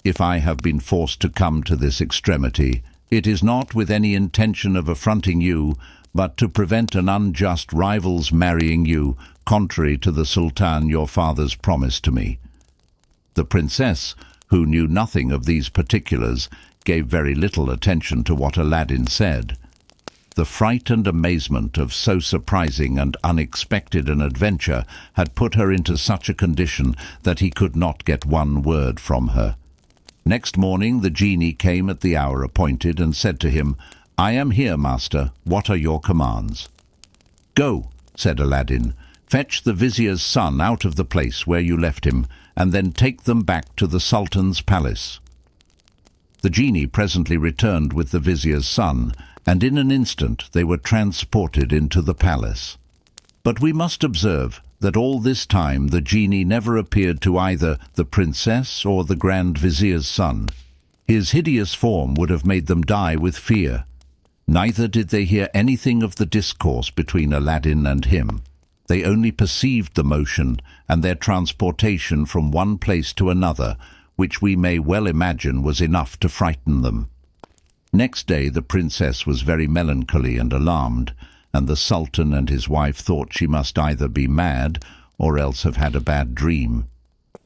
If I have been forced to come to this extremity, it is not with any intention of affronting you, but to prevent an unjust rival's marrying you, contrary to the Sultan your father's promise to me." The princess, who knew nothing of these particulars, gave very little attention to what Aladdin said. The fright and amazement of so surprising and unexpected an adventure had put her into such a condition that he could not get one word from her. Next morning the genie came at the hour appointed and said to him, "I am here, master. What are your commands?" "Go," said Aladdin, "fetch the vizier's son out of the place where you left him, and then take them back to the Sultan's palace." The genie presently returned with the vizier's son, and in an instant they were transported into the palace. But we must observe that all this time the genie never appeared to either the princess or the Grand Vizier's son. His hideous form would have made them die with fear. Neither did they hear anything of the discourse between Aladdin and him. They only perceived the motion and their transportation from one place to another, which we may well imagine was enough to frighten them. Next day the princess was very melancholy and alarmed, and the Sultan and his wife thought she must either be mad or else have had a bad dream.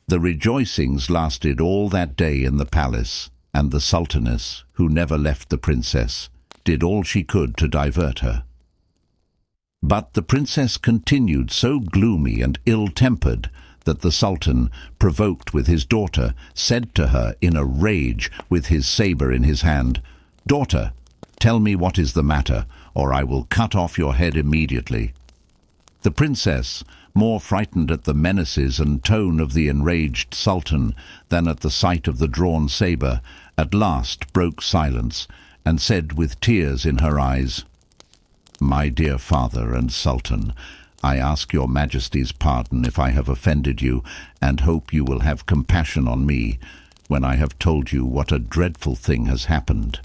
The rejoicings lasted all that day in the palace, and the Sultaness, who never left the princess, did all she could to divert her. But the princess continued so gloomy and ill-tempered that the Sultan, provoked with his daughter, said to her in a rage with his sabre in his hand, "Daughter, tell me what is the matter, or I will cut off your head immediately." The princess, more frightened at the menaces and tone of the enraged Sultan than at the sight of the drawn sabre, at last broke silence and said with tears in her eyes, "My dear father and Sultan, I ask your Majesty's pardon if I have offended you, and hope you will have compassion on me when I have told you what a dreadful thing has happened."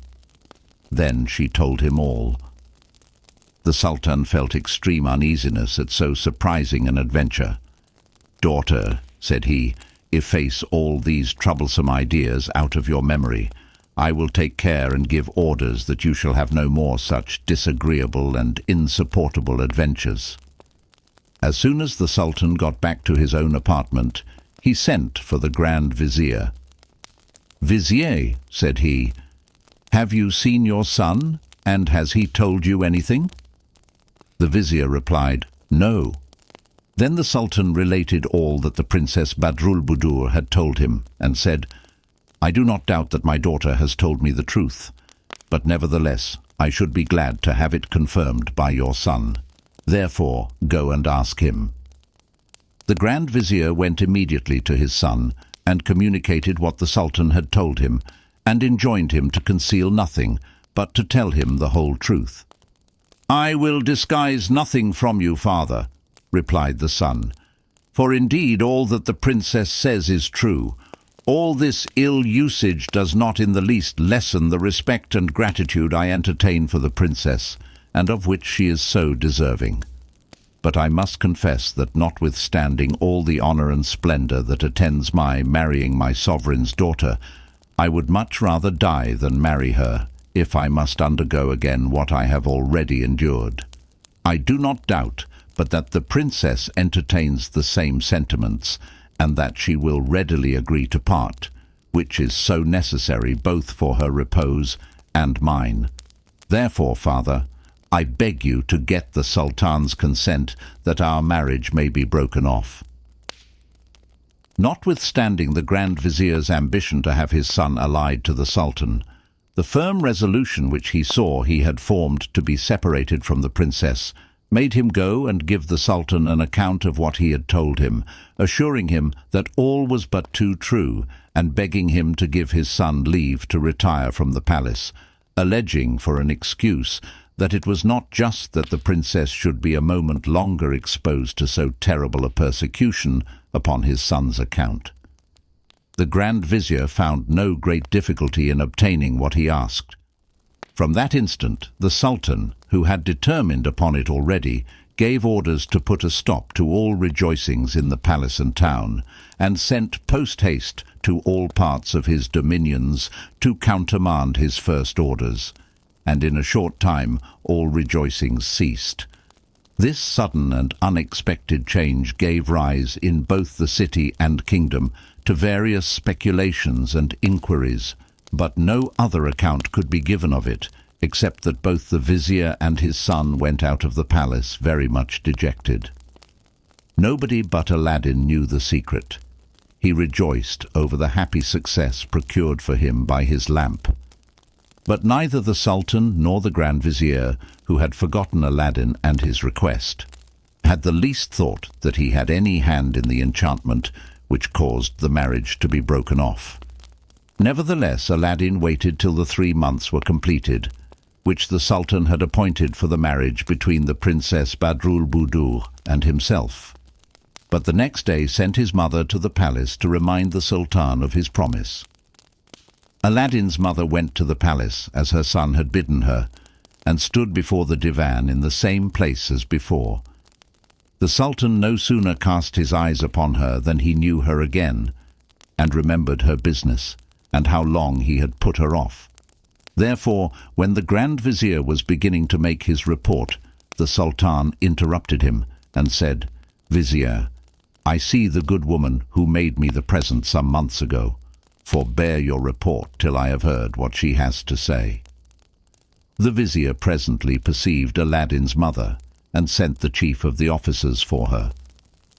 Then she told him all. The Sultan felt extreme uneasiness at so surprising an adventure. "Daughter," said he, "efface all these troublesome ideas out of your memory. I will take care and give orders that you shall have no more such disagreeable and insupportable adventures." As soon as the Sultan got back to his own apartment, he sent for the Grand Vizier. "Vizier," said he, "have you seen your son, and has he told you anything?" The Vizier replied, "No." Then the Sultan related all that the Princess Badroulbadour had told him, and said, "I do not doubt that my daughter has told me the truth, but nevertheless I should be glad to have it confirmed by your son. Therefore go and ask him." The Grand Vizier went immediately to his son, and communicated what the Sultan had told him, and enjoined him to conceal nothing, but to tell him the whole truth. "I will disguise nothing from you, father," replied the son, "for indeed all that the princess says is true. All this ill usage does not in the least lessen the respect and gratitude I entertain for the princess, and of which she is so deserving. But I must confess that notwithstanding all the honour and splendour that attends my marrying my sovereign's daughter, I would much rather die than marry her, if I must undergo again what I have already endured. I do not doubt but that the princess entertains the same sentiments, and that she will readily agree to part, which is so necessary both for her repose and mine. Therefore, father, I beg you to get the Sultan's consent that our marriage may be broken off." Notwithstanding the Grand Vizier's ambition to have his son allied to the Sultan, the firm resolution which he saw he had formed to be separated from the princess made him go and give the Sultan an account of what he had told him, assuring him that all was but too true, and begging him to give his son leave to retire from the palace, alleging for an excuse that it was not just that the princess should be a moment longer exposed to so terrible a persecution upon his son's account. The Grand Vizier found no great difficulty in obtaining what he asked. From that instant, the Sultan, who had determined upon it already, gave orders to put a stop to all rejoicings in the palace and town, and sent post-haste to all parts of his dominions to countermand his first orders. And in a short time all rejoicings ceased. This sudden and unexpected change gave rise in both the city and kingdom to various speculations and inquiries, but no other account could be given of it, except that both the vizier and his son went out of the palace very much dejected. Nobody but Aladdin knew the secret. He rejoiced over the happy success procured for him by his lamp. But neither the Sultan nor the Grand Vizier, who had forgotten Aladdin and his request, had the least thought that he had any hand in the enchantment which caused the marriage to be broken off. Nevertheless, Aladdin waited till the 3 months were completed, which the Sultan had appointed for the marriage between the Princess Badroulbadour and himself. But the next day sent his mother to the palace to remind the Sultan of his promise. Aladdin's mother went to the palace, as her son had bidden her, and stood before the divan in the same place as before. The Sultan no sooner cast his eyes upon her than he knew her again, and remembered her business, and how long he had put her off. Therefore, when the Grand Vizier was beginning to make his report, the Sultan interrupted him, and said, "Vizier, I see the good woman who made me the present some months ago. Forbear your report till I have heard what she has to say." The vizier presently perceived Aladdin's mother, and sent the chief of the officers for her.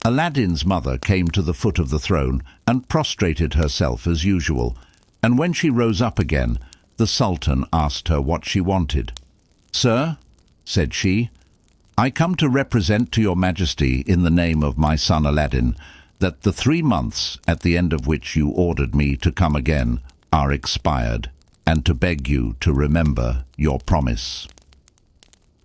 Aladdin's mother came to the foot of the throne, and prostrated herself as usual, and when she rose up again, the Sultan asked her what she wanted. "Sir," said she, "I come to represent to your Majesty, in the name of my son Aladdin, that the 3 months, at the end of which you ordered me to come again, are expired, and to beg you to remember your promise."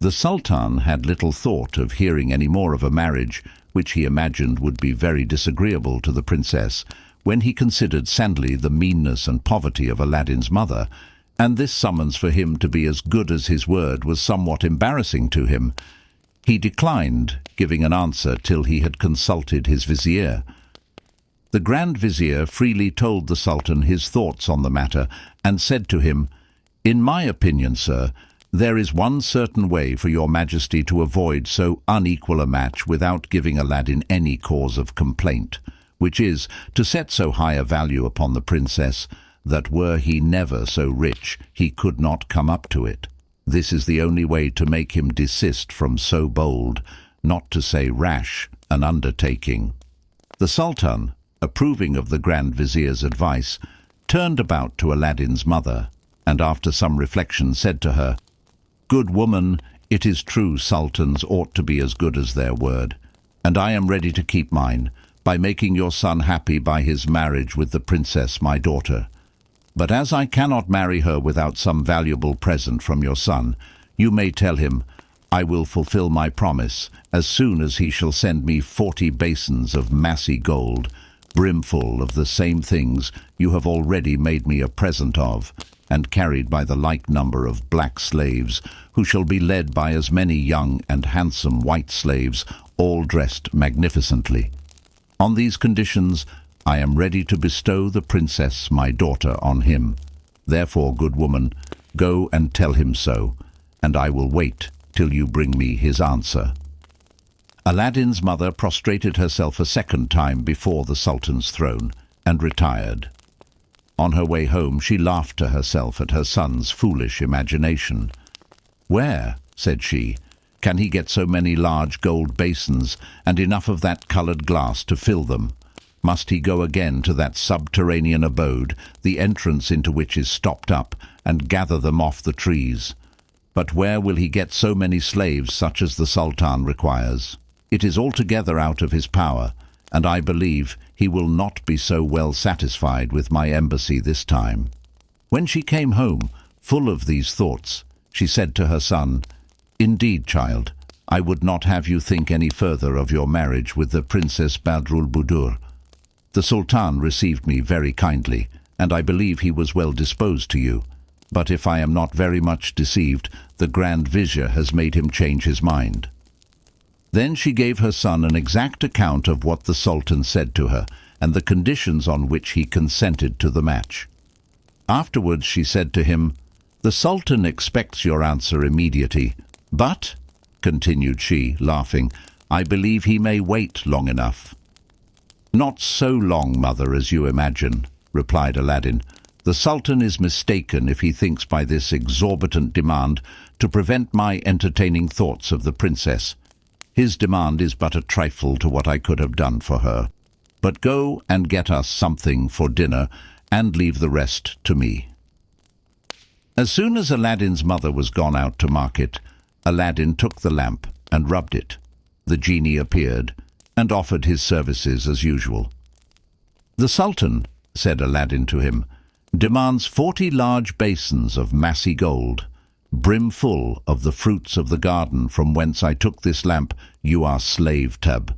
The Sultan had little thought of hearing any more of a marriage, which he imagined would be very disagreeable to the princess, when he considered sadly the meanness and poverty of Aladdin's mother, and this summons for him to be as good as his word was somewhat embarrassing to him. He declined giving an answer till he had consulted his vizier. The Grand Vizier freely told the Sultan his thoughts on the matter, and said to him, "In my opinion, sir, there is one certain way for your Majesty to avoid so unequal a match without giving Aladdin any cause of complaint, which is to set so high a value upon the princess that were he never so rich he could not come up to it. This is the only way to make him desist from so bold, not to say rash, an undertaking." The Sultan, approving of the Grand Vizier's advice, turned about to Aladdin's mother, and after some reflection said to her, "Good woman, it is true sultans ought to be as good as their word, and I am ready to keep mine, by making your son happy by his marriage with the princess my daughter. But as I cannot marry her without some valuable present from your son, you may tell him, I will fulfill my promise as soon as he shall send me 40 basins of massy gold, brimful of the same things you have already made me a present of, and carried by the like number of black slaves, who shall be led by as many young and handsome white slaves, all dressed magnificently. On these conditions I am ready to bestow the princess my daughter on him. Therefore, good woman, go and tell him so, and I will wait till you bring me his answer." Aladdin's mother prostrated herself a second time before the Sultan's throne, and retired. On her way home she laughed to herself at her son's foolish imagination. "Where," said she, "can he get so many large gold basins, and enough of that coloured glass to fill them? Must he go again to that subterranean abode, the entrance into which is stopped up, and gather them off the trees? But where will he get so many slaves such as the Sultan requires? It is altogether out of his power, and I believe he will not be so well satisfied with my embassy this time." When she came home, full of these thoughts, she said to her son, "Indeed, child, I would not have you think any further of your marriage with the Princess Badroulbadour. The Sultan received me very kindly, and I believe he was well disposed to you. But if I am not very much deceived, the Grand Vizier has made him change his mind." Then she gave her son an exact account of what the Sultan said to her, and the conditions on which he consented to the match. Afterwards she said to him, "The Sultan expects your answer immediately, but," continued she, laughing, "I believe he may wait long enough." "Not so long, mother, as you imagine," replied Aladdin. "The Sultan is mistaken if he thinks by this exorbitant demand to prevent my entertaining thoughts of the princess. His demand is but a trifle to what I could have done for her. But go and get us something for dinner, and leave the rest to me." As soon as Aladdin's mother was gone out to market, Aladdin took the lamp and rubbed it. The genie appeared, and offered his services as usual. "The Sultan," said Aladdin to him, "demands 40 large basins of massy gold, brimful of the fruits of the garden from whence I took this lamp, you are slave tub,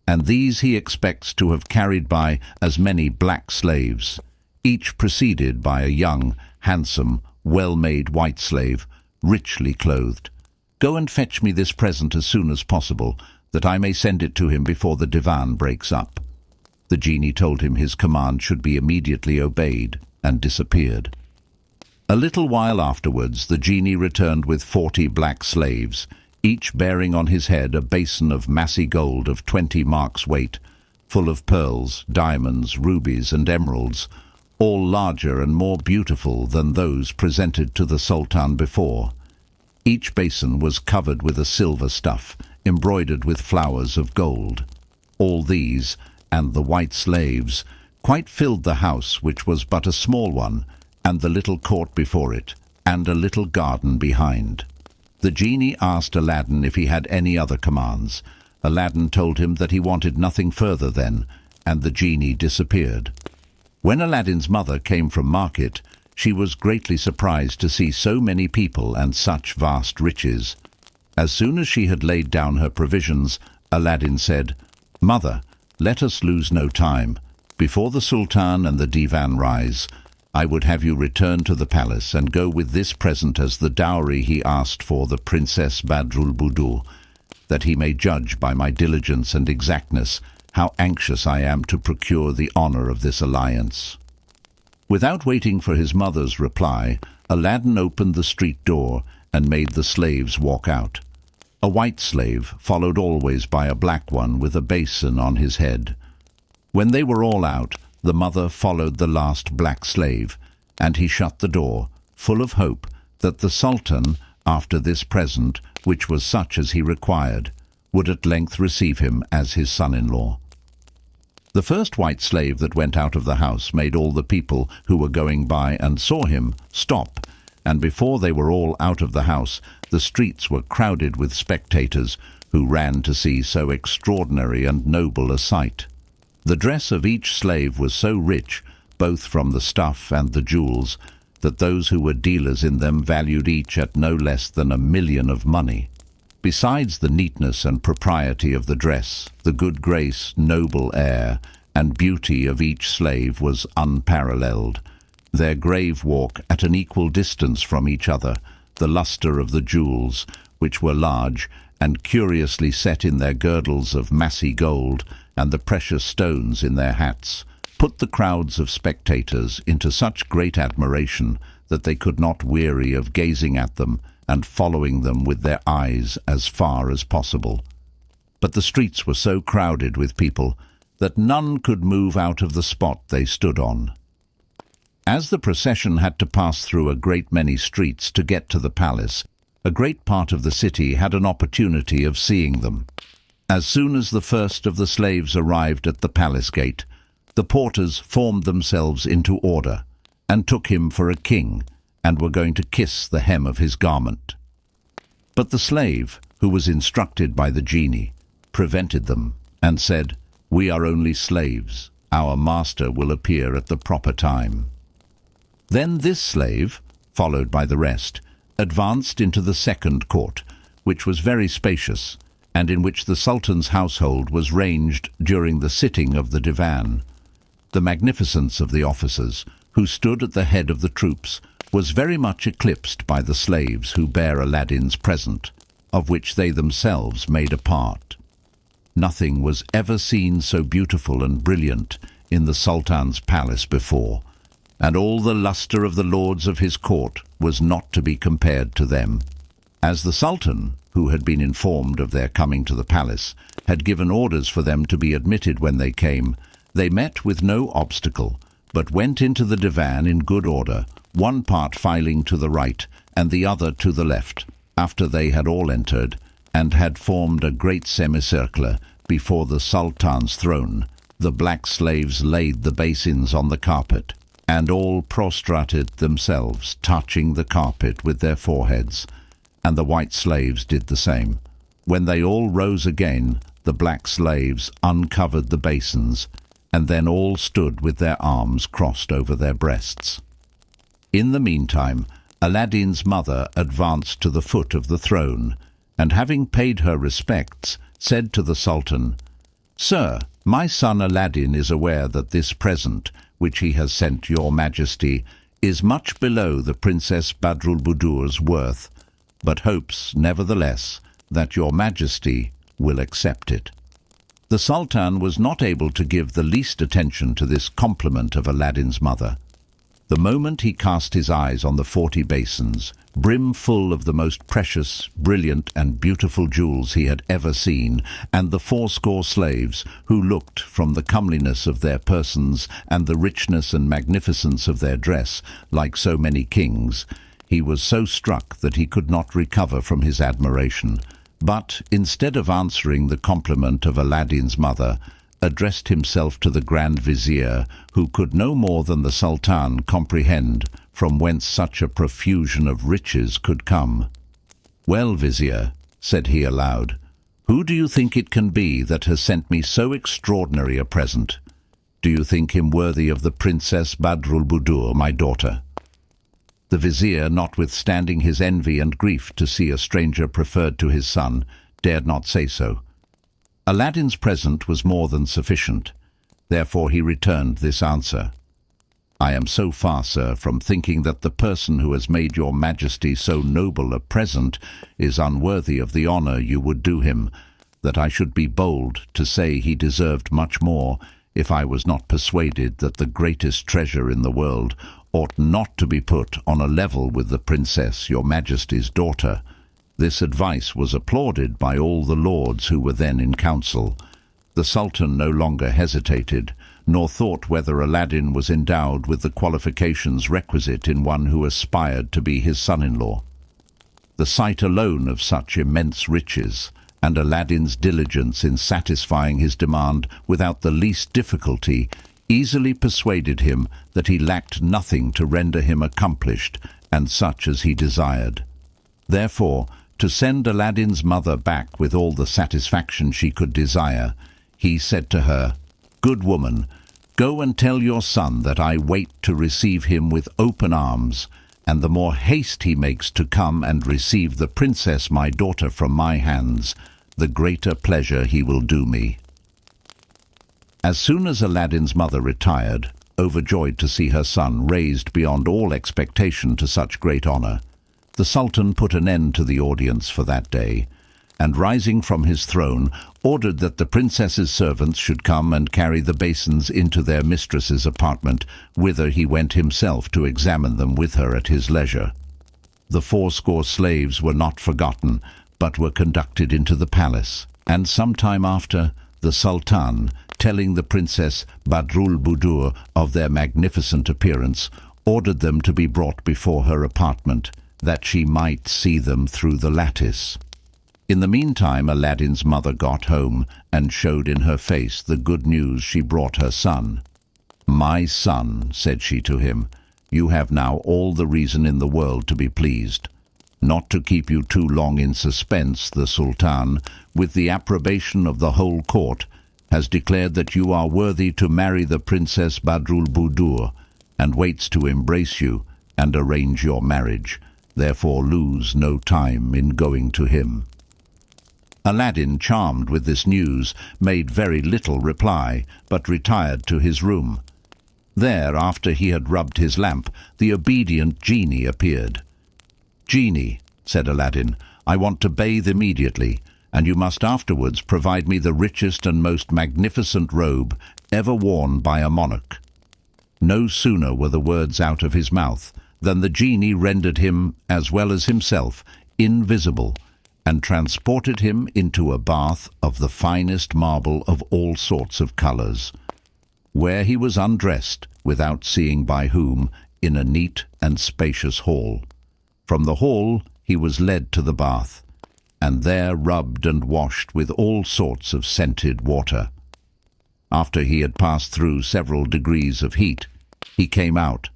and these he expects to have carried by as many black slaves, each preceded by a young, handsome, well-made white slave, richly clothed. Go and fetch me this present as soon as possible, that I may send it to him before the divan breaks up." The genie told him his command should be immediately obeyed, and disappeared. A little while afterwards the genie returned with 40 black slaves, each bearing on his head a basin of massy gold of 20 marks weight, full of pearls, diamonds, rubies, and emeralds, all larger and more beautiful than those presented to the Sultan before. Each basin was covered with a silver stuff, embroidered with flowers of gold. All these, and the white slaves, quite filled the house, which was but a small one, and the little court before it, and a little garden behind. The genie asked Aladdin if he had any other commands. Aladdin told him that he wanted nothing further then, and the genie disappeared. When Aladdin's mother came from market, she was greatly surprised to see so many people and such vast riches. As soon as she had laid down her provisions, Aladdin said, "Mother, let us lose no time. Before the Sultan and the divan rise, I would have you return to the palace and go with this present as the dowry he asked for the Princess Badroulbadour, that he may judge by my diligence and exactness how anxious I am to procure the honor of this alliance." Without waiting for his mother's reply, Aladdin opened the street door and made the slaves walk out. A white slave followed always by a black one with a basin on his head. When they were all out, the mother followed the last black slave, and he shut the door, full of hope that the Sultan, after this present, which was such as he required, would at length receive him as his son-in-law. The first white slave that went out of the house made all the people who were going by and saw him stop, and before they were all out of the house, the streets were crowded with spectators who ran to see so extraordinary and noble a sight. The dress of each slave was so rich, both from the stuff and the jewels, that those who were dealers in them valued each at no less than 1,000,000 of money. Besides the neatness and propriety of the dress, the good grace, noble air, and beauty of each slave was unparalleled. Their grave walk at an equal distance from each other, the lustre of the jewels, which were large, and curiously set in their girdles of massy gold, and the precious stones in their hats, put the crowds of spectators into such great admiration that they could not weary of gazing at them and following them with their eyes as far as possible. But the streets were so crowded with people that none could move out of the spot they stood on. As the procession had to pass through a great many streets to get to the palace, a great part of the city had an opportunity of seeing them. As soon as the first of the slaves arrived at the palace gate, the porters formed themselves into order, and took him for a king, and were going to kiss the hem of his garment. But the slave, who was instructed by the genie, prevented them, and said, "We are only slaves. Our master will appear at the proper time." Then this slave, followed by the rest, advanced into the second court, which was very spacious, and in which the Sultan's household was ranged during the sitting of the divan. The magnificence of the officers, who stood at the head of the troops, was very much eclipsed by the slaves who bare Aladdin's present, of which they themselves made a part. Nothing was ever seen so beautiful and brilliant in the Sultan's palace before, and all the lustre of the lords of his court was not to be compared to them. As the Sultan, who had been informed of their coming to the palace, had given orders for them to be admitted when they came, they met with no obstacle, but went into the divan in good order, one part filing to the right and the other to the left. After they had all entered, and had formed a great semicircle before the Sultan's throne, the black slaves laid the basins on the carpet, and all prostrated themselves, touching the carpet with their foreheads, and the white slaves did the same. When they all rose again, the black slaves uncovered the basins, and then all stood with their arms crossed over their breasts. In the meantime, Aladdin's mother advanced to the foot of the throne, and having paid her respects, said to the Sultan, "Sir, my son Aladdin is aware that this present, which he has sent your Majesty, is much below the Princess Badroulbadour's worth, but hopes, nevertheless, that your Majesty will accept it." The Sultan was not able to give the least attention to this compliment of Aladdin's mother. The moment he cast his eyes on the 40 basins, brim full of the most precious, brilliant and beautiful jewels he had ever seen, and the 80 slaves, who looked, from the comeliness of their persons and the richness and magnificence of their dress, like so many kings, he was so struck that he could not recover from his admiration, but, instead of answering the compliment of Aladdin's mother, addressed himself to the Grand Vizier, who could no more than the Sultan comprehend from whence such a profusion of riches could come. "Well, Vizier," said he aloud, "who do you think it can be that has sent me so extraordinary a present? Do you think him worthy of the Princess Badroulbadour, my daughter?" The Vizier, notwithstanding his envy and grief to see a stranger preferred to his son, dared not say so. Aladdin's present was more than sufficient. Therefore he returned this answer: "I am so far, sir, from thinking that the person who has made your Majesty so noble a present is unworthy of the honour you would do him, that I should be bold to say he deserved much more, if I was not persuaded that the greatest treasure in the world ought not to be put on a level with the Princess, your Majesty's daughter." This advice was applauded by all the lords who were then in council. The Sultan no longer hesitated, nor thought whether Aladdin was endowed with the qualifications requisite in one who aspired to be his son-in-law. The sight alone of such immense riches, and Aladdin's diligence in satisfying his demand without the least difficulty, easily persuaded him that he lacked nothing to render him accomplished and such as he desired. Therefore, to send Aladdin's mother back with all the satisfaction she could desire, he said to her, "Good woman, go and tell your son that I wait to receive him with open arms, and the more haste he makes to come and receive the princess my daughter from my hands, the greater pleasure he will do me." As soon as Aladdin's mother retired, overjoyed to see her son raised beyond all expectation to such great honour, the Sultan put an end to the audience for that day, and rising from his throne, ordered that the princess's servants should come and carry the basins into their mistress's apartment, whither he went himself to examine them with her at his leisure. The 80 slaves were not forgotten, but were conducted into the palace, and some time after, the Sultan, telling the Princess Badroulbadour of their magnificent appearance, ordered them to be brought before her apartment, that she might see them through the lattice. In the meantime, Aladdin's mother got home, and showed in her face the good news she brought her son. "My son," said she to him, "you have now all the reason in the world to be pleased. Not to keep you too long in suspense, the Sultan, with the approbation of the whole court, has declared that you are worthy to marry the Princess Badroulbadour, and waits to embrace you and arrange your marriage. Therefore lose no time in going to him." Aladdin, charmed with this news, made very little reply, but retired to his room. There, after he had rubbed his lamp, the obedient Genie appeared. "Genie," said Aladdin, "I want to bathe immediately. and you must afterwards provide me the richest and most magnificent robe ever worn by a monarch." No sooner were the words out of his mouth than the genie rendered him, as well as himself, invisible, and transported him into a bath of the finest marble of all sorts of colours, where he was undressed, without seeing by whom, in a neat and spacious hall. From the hall he was led to the bath, and there rubbed and washed with all sorts of scented water. After he had passed through several degrees of heat, he came out,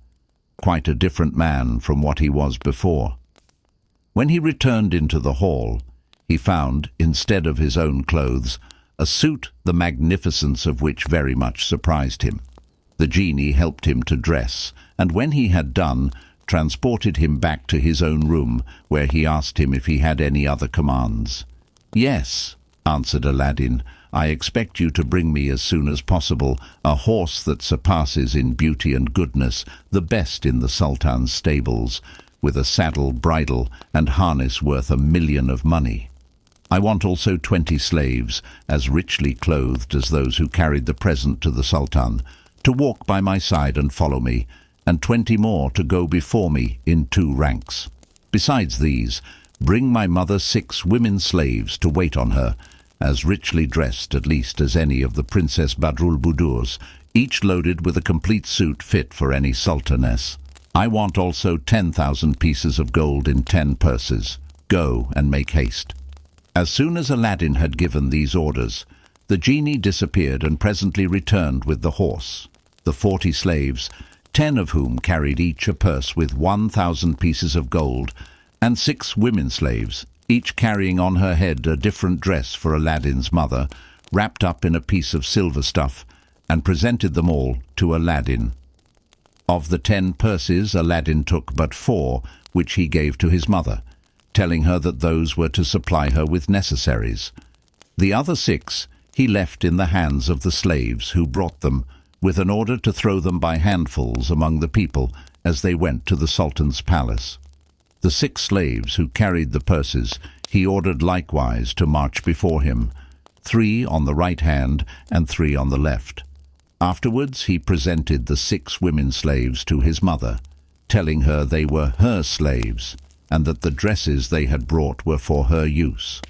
quite a different man from what he was before. When he returned into the hall, he found, instead of his own clothes, a suit the magnificence of which very much surprised him. The genie helped him to dress, and when he had done, transported him back to his own room, where he asked him if he had any other commands. "Yes," answered Aladdin, "I expect you to bring me as soon as possible a horse that surpasses in beauty and goodness the best in the Sultan's stables, with a saddle, bridle, and harness worth 1,000,000 of money. I want also 20 slaves, as richly clothed as those who carried the present to the Sultan, to walk by my side and follow me, and 20 more to go before me in 2 ranks. Besides these, bring my mother 6 women slaves to wait on her, as richly dressed at least as any of the Princess Badroulbadours, each loaded with a complete suit fit for any sultaness. I want also 10,000 pieces of gold in 10 purses. Go and make haste." As soon as Aladdin had given these orders, the genie disappeared and presently returned with the horse, the 40 slaves, 10 of whom carried each a purse with 1,000 pieces of gold, and 6 women slaves, each carrying on her head a different dress for Aladdin's mother, wrapped up in a piece of silver stuff, and presented them all to Aladdin. Of the 10 purses, Aladdin took but 4, which he gave to his mother, telling her that those were to supply her with necessaries. The other 6 he left in the hands of the slaves who brought them, with an order to throw them by handfuls among the people as they went to the Sultan's palace. The 6 slaves who carried the purses he ordered likewise to march before him, 3 on the right hand and 3 on the left. Afterwards he presented the 6 women slaves to his mother, telling her they were her slaves, and that the dresses they had brought were for her use.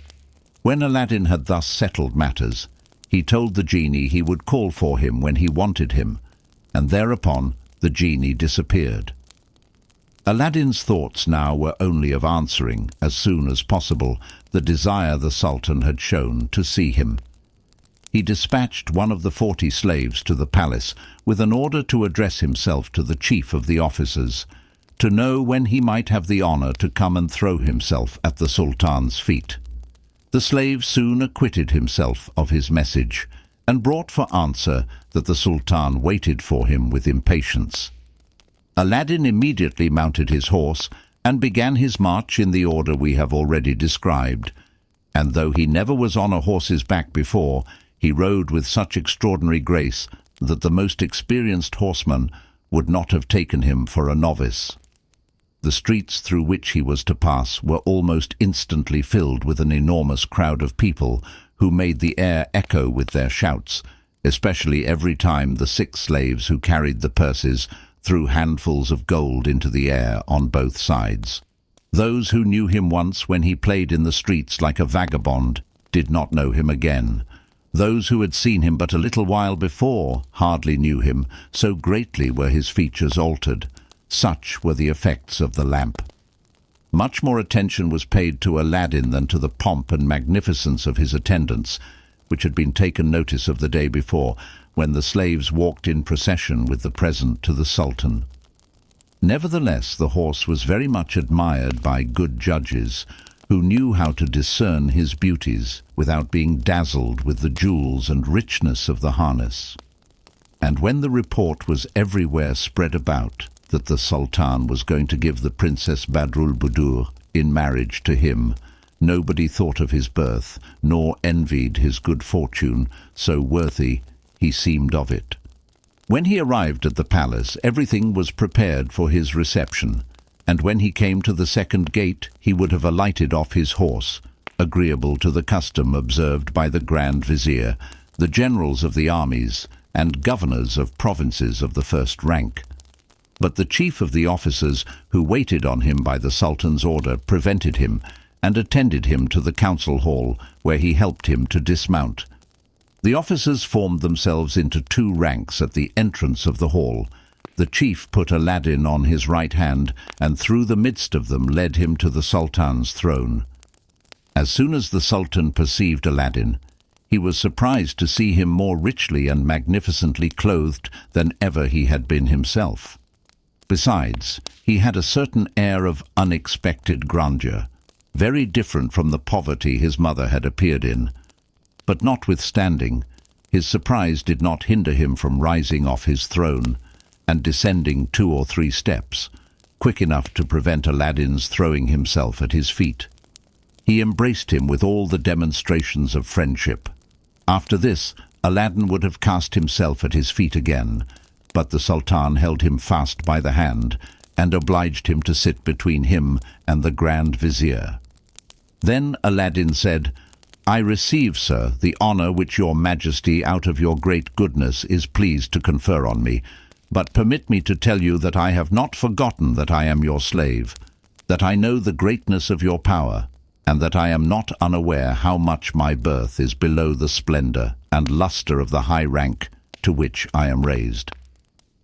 When Aladdin had thus settled matters, he told the genie he would call for him when he wanted him, and thereupon the genie disappeared. Aladdin's thoughts now were only of answering, as soon as possible, the desire the Sultan had shown to see him. He dispatched one of the 40 slaves to the palace with an order to address himself to the chief of the officers, to know when he might have the honor to come and throw himself at the Sultan's feet. The slave soon acquitted himself of his message, and brought for answer that the Sultan waited for him with impatience. Aladdin immediately mounted his horse and began his march in the order we have already described, and though he never was on a horse's back before, he rode with such extraordinary grace that the most experienced horseman would not have taken him for a novice. The streets through which he was to pass were almost instantly filled with an enormous crowd of people who made the air echo with their shouts, especially every time the 6 slaves who carried the purses threw handfuls of gold into the air on both sides. Those who knew him once when he played in the streets like a vagabond did not know him again. Those who had seen him but a little while before hardly knew him, so greatly were his features altered. Such were the effects of the lamp. Much more attention was paid to Aladdin than to the pomp and magnificence of his attendants, which had been taken notice of the day before, when the slaves walked in procession with the present to the Sultan. Nevertheless, the horse was very much admired by good judges, who knew how to discern his beauties without being dazzled with the jewels and richness of the harness. And when the report was everywhere spread about that the Sultan was going to give the Princess Badroulbadour in marriage to him, nobody thought of his birth, nor envied his good fortune, so worthy he seemed of it. When he arrived at the palace, everything was prepared for his reception, and when he came to the second gate, he would have alighted off his horse, agreeable to the custom observed by the Grand Vizier, the generals of the armies, and governors of provinces of the first rank. But the chief of the officers who waited on him by the Sultan's order prevented him, and attended him to the council hall, where he helped him to dismount. The officers formed themselves into two ranks at the entrance of the hall. The chief put Aladdin on his right hand, and through the midst of them led him to the Sultan's throne. As soon as the Sultan perceived Aladdin, he was surprised to see him more richly and magnificently clothed than ever he had been himself. Besides, he had a certain air of unexpected grandeur, very different from the poverty his mother had appeared in. But notwithstanding, his surprise did not hinder him from rising off his throne and descending 2 or 3 steps, quick enough to prevent Aladdin's throwing himself at his feet. He embraced him with all the demonstrations of friendship. After this, Aladdin would have cast himself at his feet again, but the Sultan held him fast by the hand and obliged him to sit between him and the Grand Vizier. Then Aladdin said, "I receive, sir, the honor which your Majesty out of your great goodness is pleased to confer on me, but permit me to tell you that I have not forgotten that I am your slave, that I know the greatness of your power, and that I am not unaware how much my birth is below the splendor and luster of the high rank to which I am raised.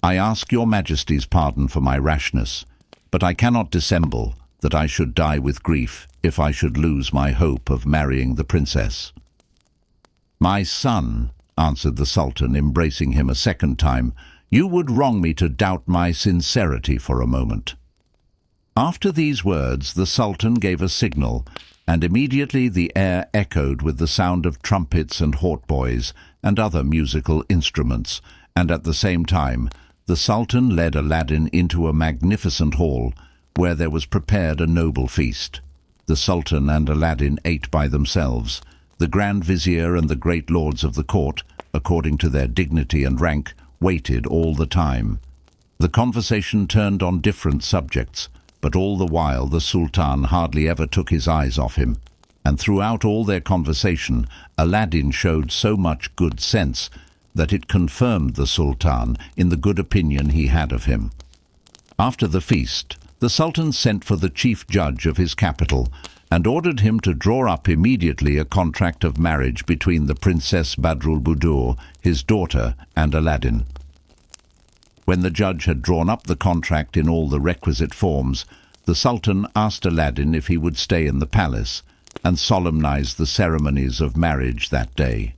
I ask your Majesty's pardon for my rashness, but I cannot dissemble that I should die with grief if I should lose my hope of marrying the princess." "My son," answered the Sultan, embracing him a second time, "you would wrong me to doubt my sincerity for a moment." After these words, the Sultan gave a signal, and immediately the air echoed with the sound of trumpets and hautboys and other musical instruments, and at the same time the Sultan led Aladdin into a magnificent hall, where there was prepared a noble feast. The Sultan and Aladdin ate by themselves. The Grand Vizier and the great lords of the court, according to their dignity and rank, waited all the time. The conversation turned on different subjects, but all the while the Sultan hardly ever took his eyes off him, and throughout all their conversation Aladdin showed so much good sense that it confirmed the Sultan in the good opinion he had of him. After the feast, the Sultan sent for the chief judge of his capital and ordered him to draw up immediately a contract of marriage between the Princess Badroulbadour, his daughter, and Aladdin. When the judge had drawn up the contract in all the requisite forms, the Sultan asked Aladdin if he would stay in the palace and solemnize the ceremonies of marriage that day.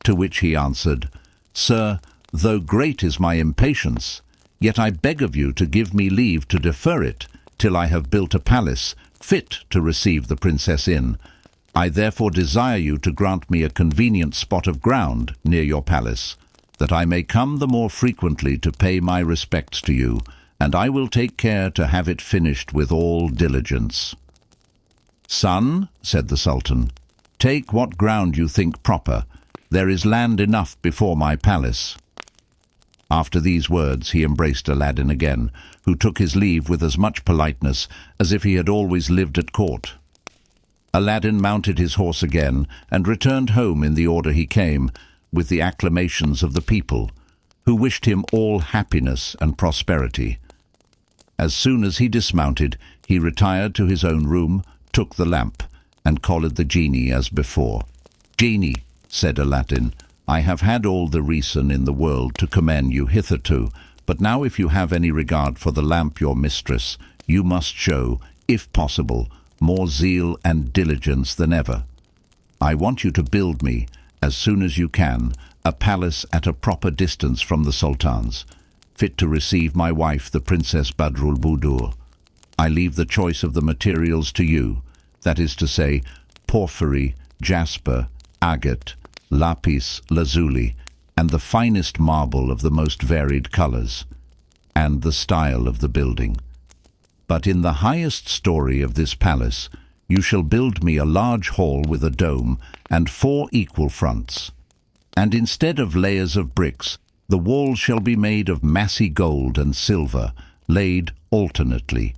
To which he answered, "Sir, though great is my impatience, yet I beg of you to give me leave to defer it till I have built a palace fit to receive the princess in. I therefore desire you to grant me a convenient spot of ground near your palace, that I may come the more frequently to pay my respects to you, and I will take care to have it finished with all diligence." "Son," said the Sultan, "take what ground you think proper. There is land enough before my palace." After these words he embraced Aladdin again, who took his leave with as much politeness as if he had always lived at court. Aladdin mounted his horse again and returned home in the order he came, with the acclamations of the people, who wished him all happiness and prosperity. As soon as he dismounted, he retired to his own room, took the lamp, and called the Genie as before. "Genie," said Aladdin, "I have had all the reason in the world to commend you hitherto, but now if you have any regard for the lamp your mistress, you must show, if possible, more zeal and diligence than ever. I want you to build me, as soon as you can, a palace at a proper distance from the Sultan's, fit to receive my wife, the Princess Badroulbadour. I leave the choice of the materials to you, that is to say, porphyry, jasper, agate, lapis lazuli, and the finest marble of the most varied colors, and the style of the building. But in the highest story of this palace you shall build me a large hall with a dome and 4 equal fronts. And instead of layers of bricks, the walls shall be made of massy gold and silver, laid alternately.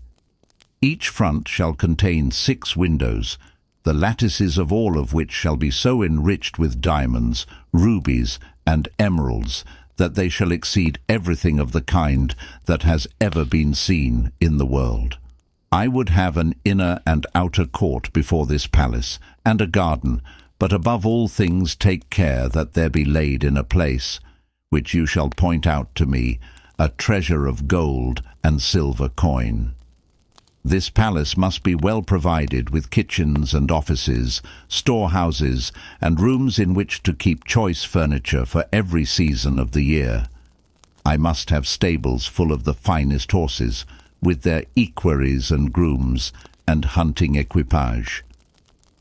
Each front shall contain 6 windows, the lattices of all of which shall be so enriched with diamonds, rubies, and emeralds, that they shall exceed everything of the kind that has ever been seen in the world. I would have an inner and outer court before this palace, and a garden, but above all things take care that there be laid in a place, which you shall point out to me, a treasure of gold and silver coin. This palace must be well provided with kitchens and offices, storehouses, and rooms in which to keep choice furniture for every season of the year. I must have stables full of the finest horses, with their equerries and grooms, and hunting equipage.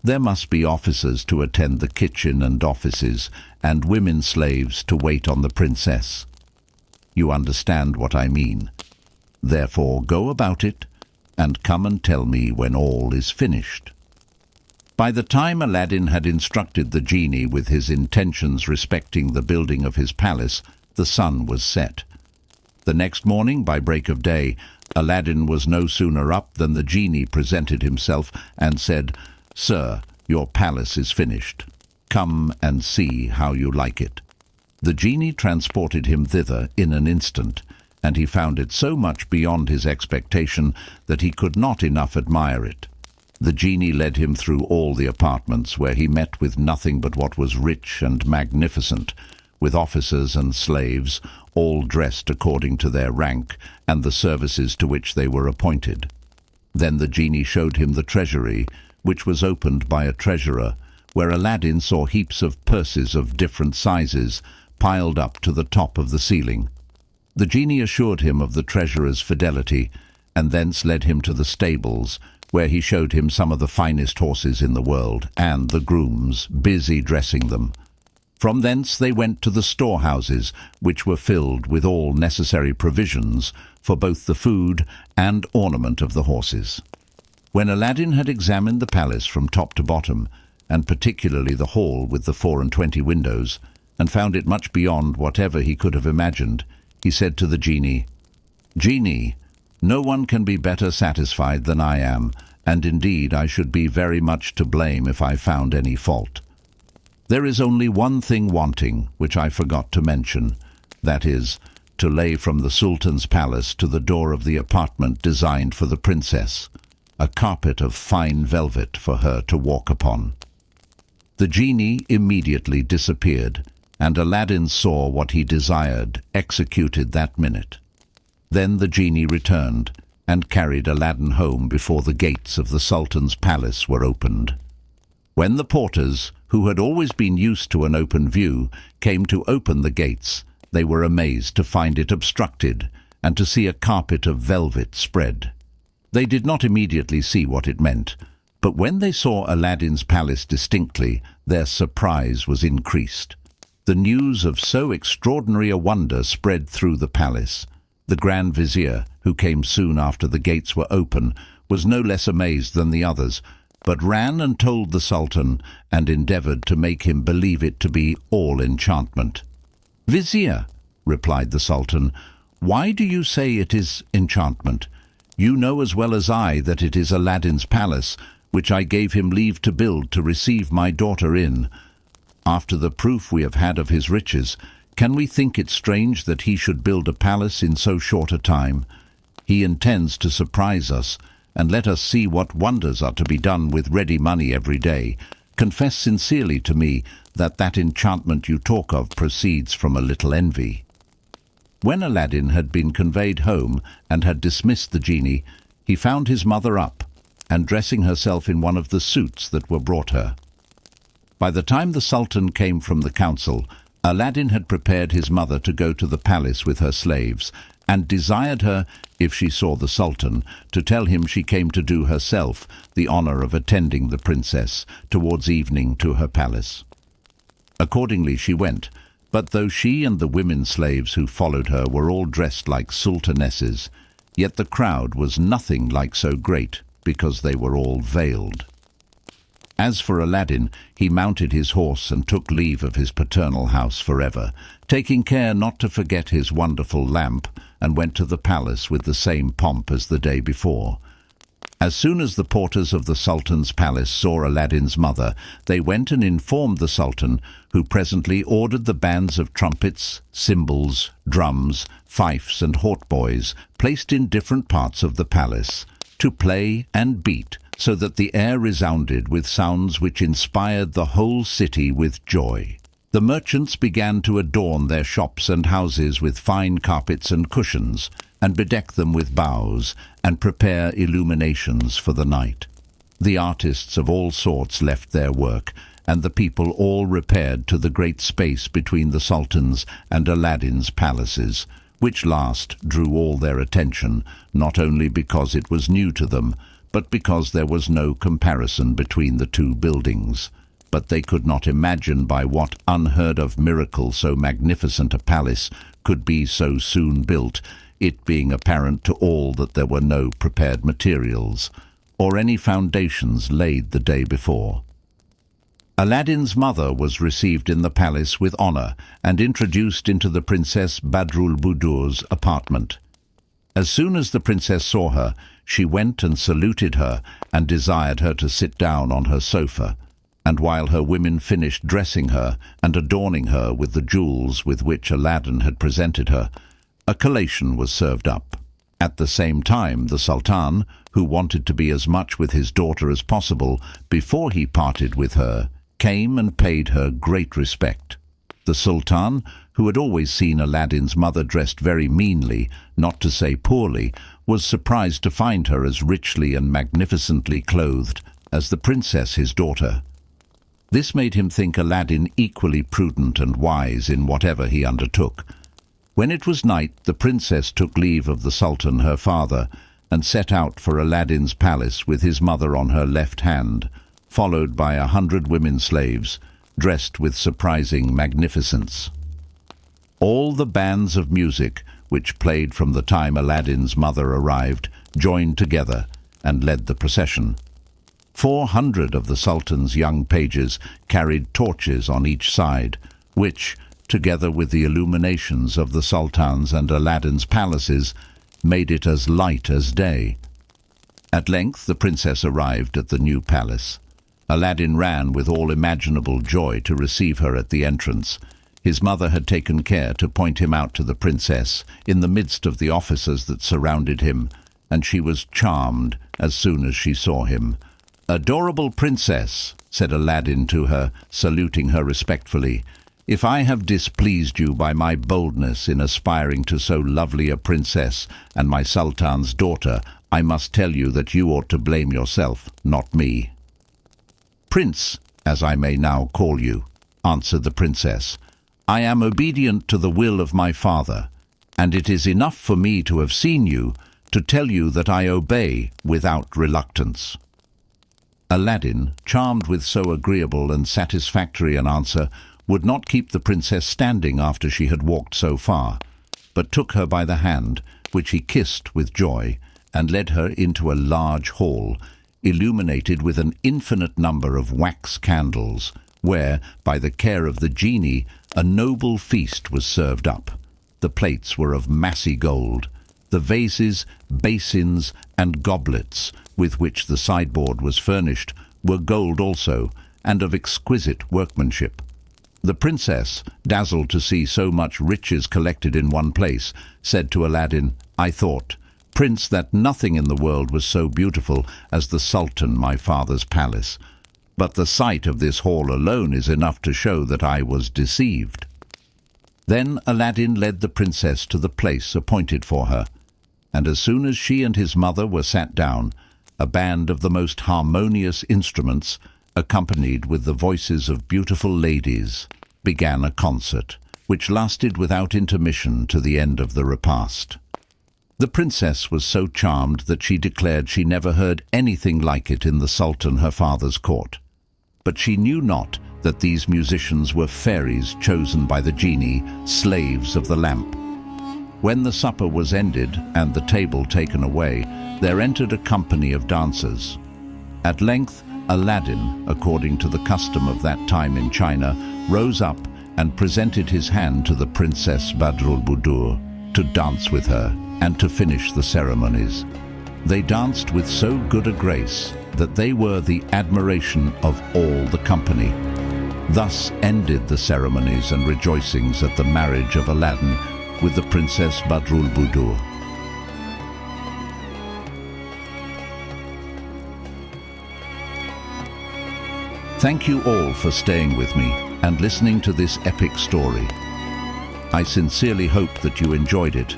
There must be officers to attend the kitchen and offices, and women slaves to wait on the princess. You understand what I mean. Therefore go about it, and come and tell me when all is finished." By the time Aladdin had instructed the genie with his intentions respecting the building of his palace, the sun was set. The next morning, by break of day, Aladdin was no sooner up than the genie presented himself and said, "Sir, your palace is finished. Come and see how you like it." The genie transported him thither in an instant, and he found it so much beyond his expectation that he could not enough admire it. The genie led him through all the apartments, where he met with nothing but what was rich and magnificent, with officers and slaves, all dressed according to their rank and the services to which they were appointed. Then the genie showed him the treasury, which was opened by a treasurer, where Aladdin saw heaps of purses of different sizes piled up to the top of the ceiling. The genie assured him of the treasurer's fidelity, and thence led him to the stables, where he showed him some of the finest horses in the world, and the grooms busy dressing them. From thence they went to the storehouses, which were filled with all necessary provisions for both the food and ornament of the horses. When Aladdin had examined the palace from top to bottom, and particularly the hall with the 24 windows, and found it much beyond whatever he could have imagined, he said to the genie, "Genie, no one can be better satisfied than I am, and indeed I should be very much to blame if I found any fault. There is only one thing wanting, which I forgot to mention, that is, to lay from the Sultan's palace to the door of the apartment designed for the princess, a carpet of fine velvet for her to walk upon." The genie immediately disappeared, and Aladdin saw what he desired executed that minute. Then the genie returned, and carried Aladdin home before the gates of the Sultan's palace were opened. When the porters, who had always been used to an open view, came to open the gates, they were amazed to find it obstructed, and to see a carpet of velvet spread. They did not immediately see what it meant, but when they saw Aladdin's palace distinctly, their surprise was increased. The news of so extraordinary a wonder spread through the palace. The Grand Vizier, who came soon after the gates were open, was no less amazed than the others, but ran and told the Sultan, and endeavoured to make him believe it to be all enchantment. "Vizier," replied the Sultan, "why do you say it is enchantment? You know as well as I that it is Aladdin's palace, which I gave him leave to build to receive my daughter in. After the proof we have had of his riches, can we think it strange that he should build a palace in so short a time? He intends to surprise us, and let us see what wonders are to be done with ready money every day. Confess sincerely to me that enchantment you talk of proceeds from a little envy." When Aladdin had been conveyed home and had dismissed the genie, he found his mother up, and dressing herself in one of the suits that were brought her. By the time the Sultan came from the council, Aladdin had prepared his mother to go to the palace with her slaves, and desired her, if she saw the Sultan, to tell him she came to do herself the honour of attending the princess towards evening to her palace. Accordingly she went, but though she and the women slaves who followed her were all dressed like sultanesses, yet the crowd was nothing like so great, because they were all veiled. As for Aladdin, he mounted his horse and took leave of his paternal house forever, taking care not to forget his wonderful lamp, and went to the palace with the same pomp as the day before. As soon as the porters of the Sultan's palace saw Aladdin's mother, they went and informed the Sultan, who presently ordered the bands of trumpets, cymbals, drums, fifes and hautboys, placed in different parts of the palace, to play and beat, so that the air resounded with sounds which inspired the whole city with joy. The merchants began to adorn their shops and houses with fine carpets and cushions, and bedeck them with boughs, and prepare illuminations for the night. The artists of all sorts left their work, and the people all repaired to the great space between the Sultan's and Aladdin's palaces, which last drew all their attention, not only because it was new to them, but because there was no comparison between the two buildings. But they could not imagine by what unheard-of miracle so magnificent a palace could be so soon built, it being apparent to all that there were no prepared materials, or any foundations laid the day before. Aladdin's mother was received in the palace with honor and introduced into the Princess Badroulbadour's apartment. As soon as the princess saw her, she went and saluted her and desired her to sit down on her sofa, and while her women finished dressing her and adorning her with the jewels with which Aladdin had presented her, a collation was served up. At the same time, the Sultan, who wanted to be as much with his daughter as possible before he parted with her, came and paid her great respect. The Sultan, who had always seen Aladdin's mother dressed very meanly, not to say poorly, was surprised to find her as richly and magnificently clothed as the princess his daughter. This made him think Aladdin equally prudent and wise in whatever he undertook. When it was night, the princess took leave of the Sultan her father, and set out for Aladdin's palace with his mother on her left hand, followed by 100 women slaves, dressed with surprising magnificence. All the bands of music, which played from the time Aladdin's mother arrived, joined together and led the procession. 400 of the Sultan's young pages carried torches on each side, which, together with the illuminations of the Sultan's and Aladdin's palaces, made it as light as day. At length the princess arrived at the new palace. Aladdin ran with all imaginable joy to receive her at the entrance. His mother had taken care to point him out to the princess in the midst of the officers that surrounded him, and she was charmed as soon as she saw him. "Adorable princess," said Aladdin to her, saluting her respectfully, "if I have displeased you by my boldness in aspiring to so lovely a princess and my Sultan's daughter, I must tell you that you ought to blame yourself, not me." "Prince, as I may now call you," answered the princess, "I am obedient to the will of my father, and it is enough for me to have seen you to tell you that I obey without reluctance." Aladdin, charmed with so agreeable and satisfactory an answer, would not keep the princess standing after she had walked so far, but took her by the hand, which he kissed with joy, and led her into a large hall, illuminated with an infinite number of wax candles, where, by the care of the genie, a noble feast was served up. The plates were of massy gold. The vases, basins, and goblets with which the sideboard was furnished were gold also, and of exquisite workmanship. The princess, dazzled to see so much riches collected in one place, said to Aladdin, "I thought, Prince, that nothing in the world was so beautiful as the Sultan, my father's palace. But the sight of this hall alone is enough to show that I was deceived." Then Aladdin led the princess to the place appointed for her, and as soon as she and his mother were sat down, a band of the most harmonious instruments, accompanied with the voices of beautiful ladies, began a concert, which lasted without intermission to the end of the repast. The princess was so charmed that she declared she never heard anything like it in the Sultan her father's court. But she knew not that these musicians were fairies chosen by the genie, slaves of the lamp. When the supper was ended and the table taken away, there entered a company of dancers. At length, Aladdin, according to the custom of that time in China, rose up and presented his hand to the Princess Badroulbadour to dance with her and to finish the ceremonies. They danced with so good a grace that they were the admiration of all the company. Thus ended the ceremonies and rejoicings at the marriage of Aladdin with the Princess Badroulbadour. Thank you all for staying with me and listening to this epic story. I sincerely hope that you enjoyed it,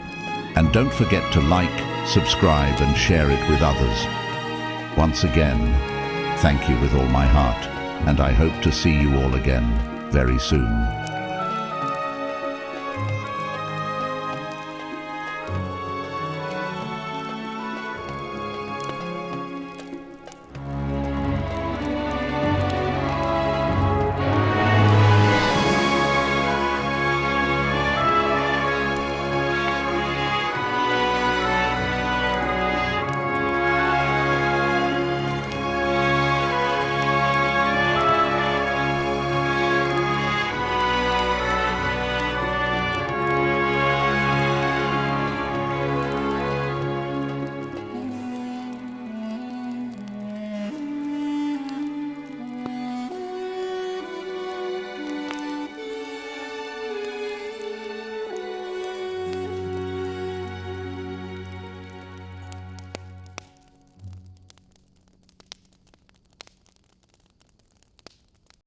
and don't forget to like, subscribe and share it with others. Once again, thank you with all my heart, and I hope to see you all again very soon.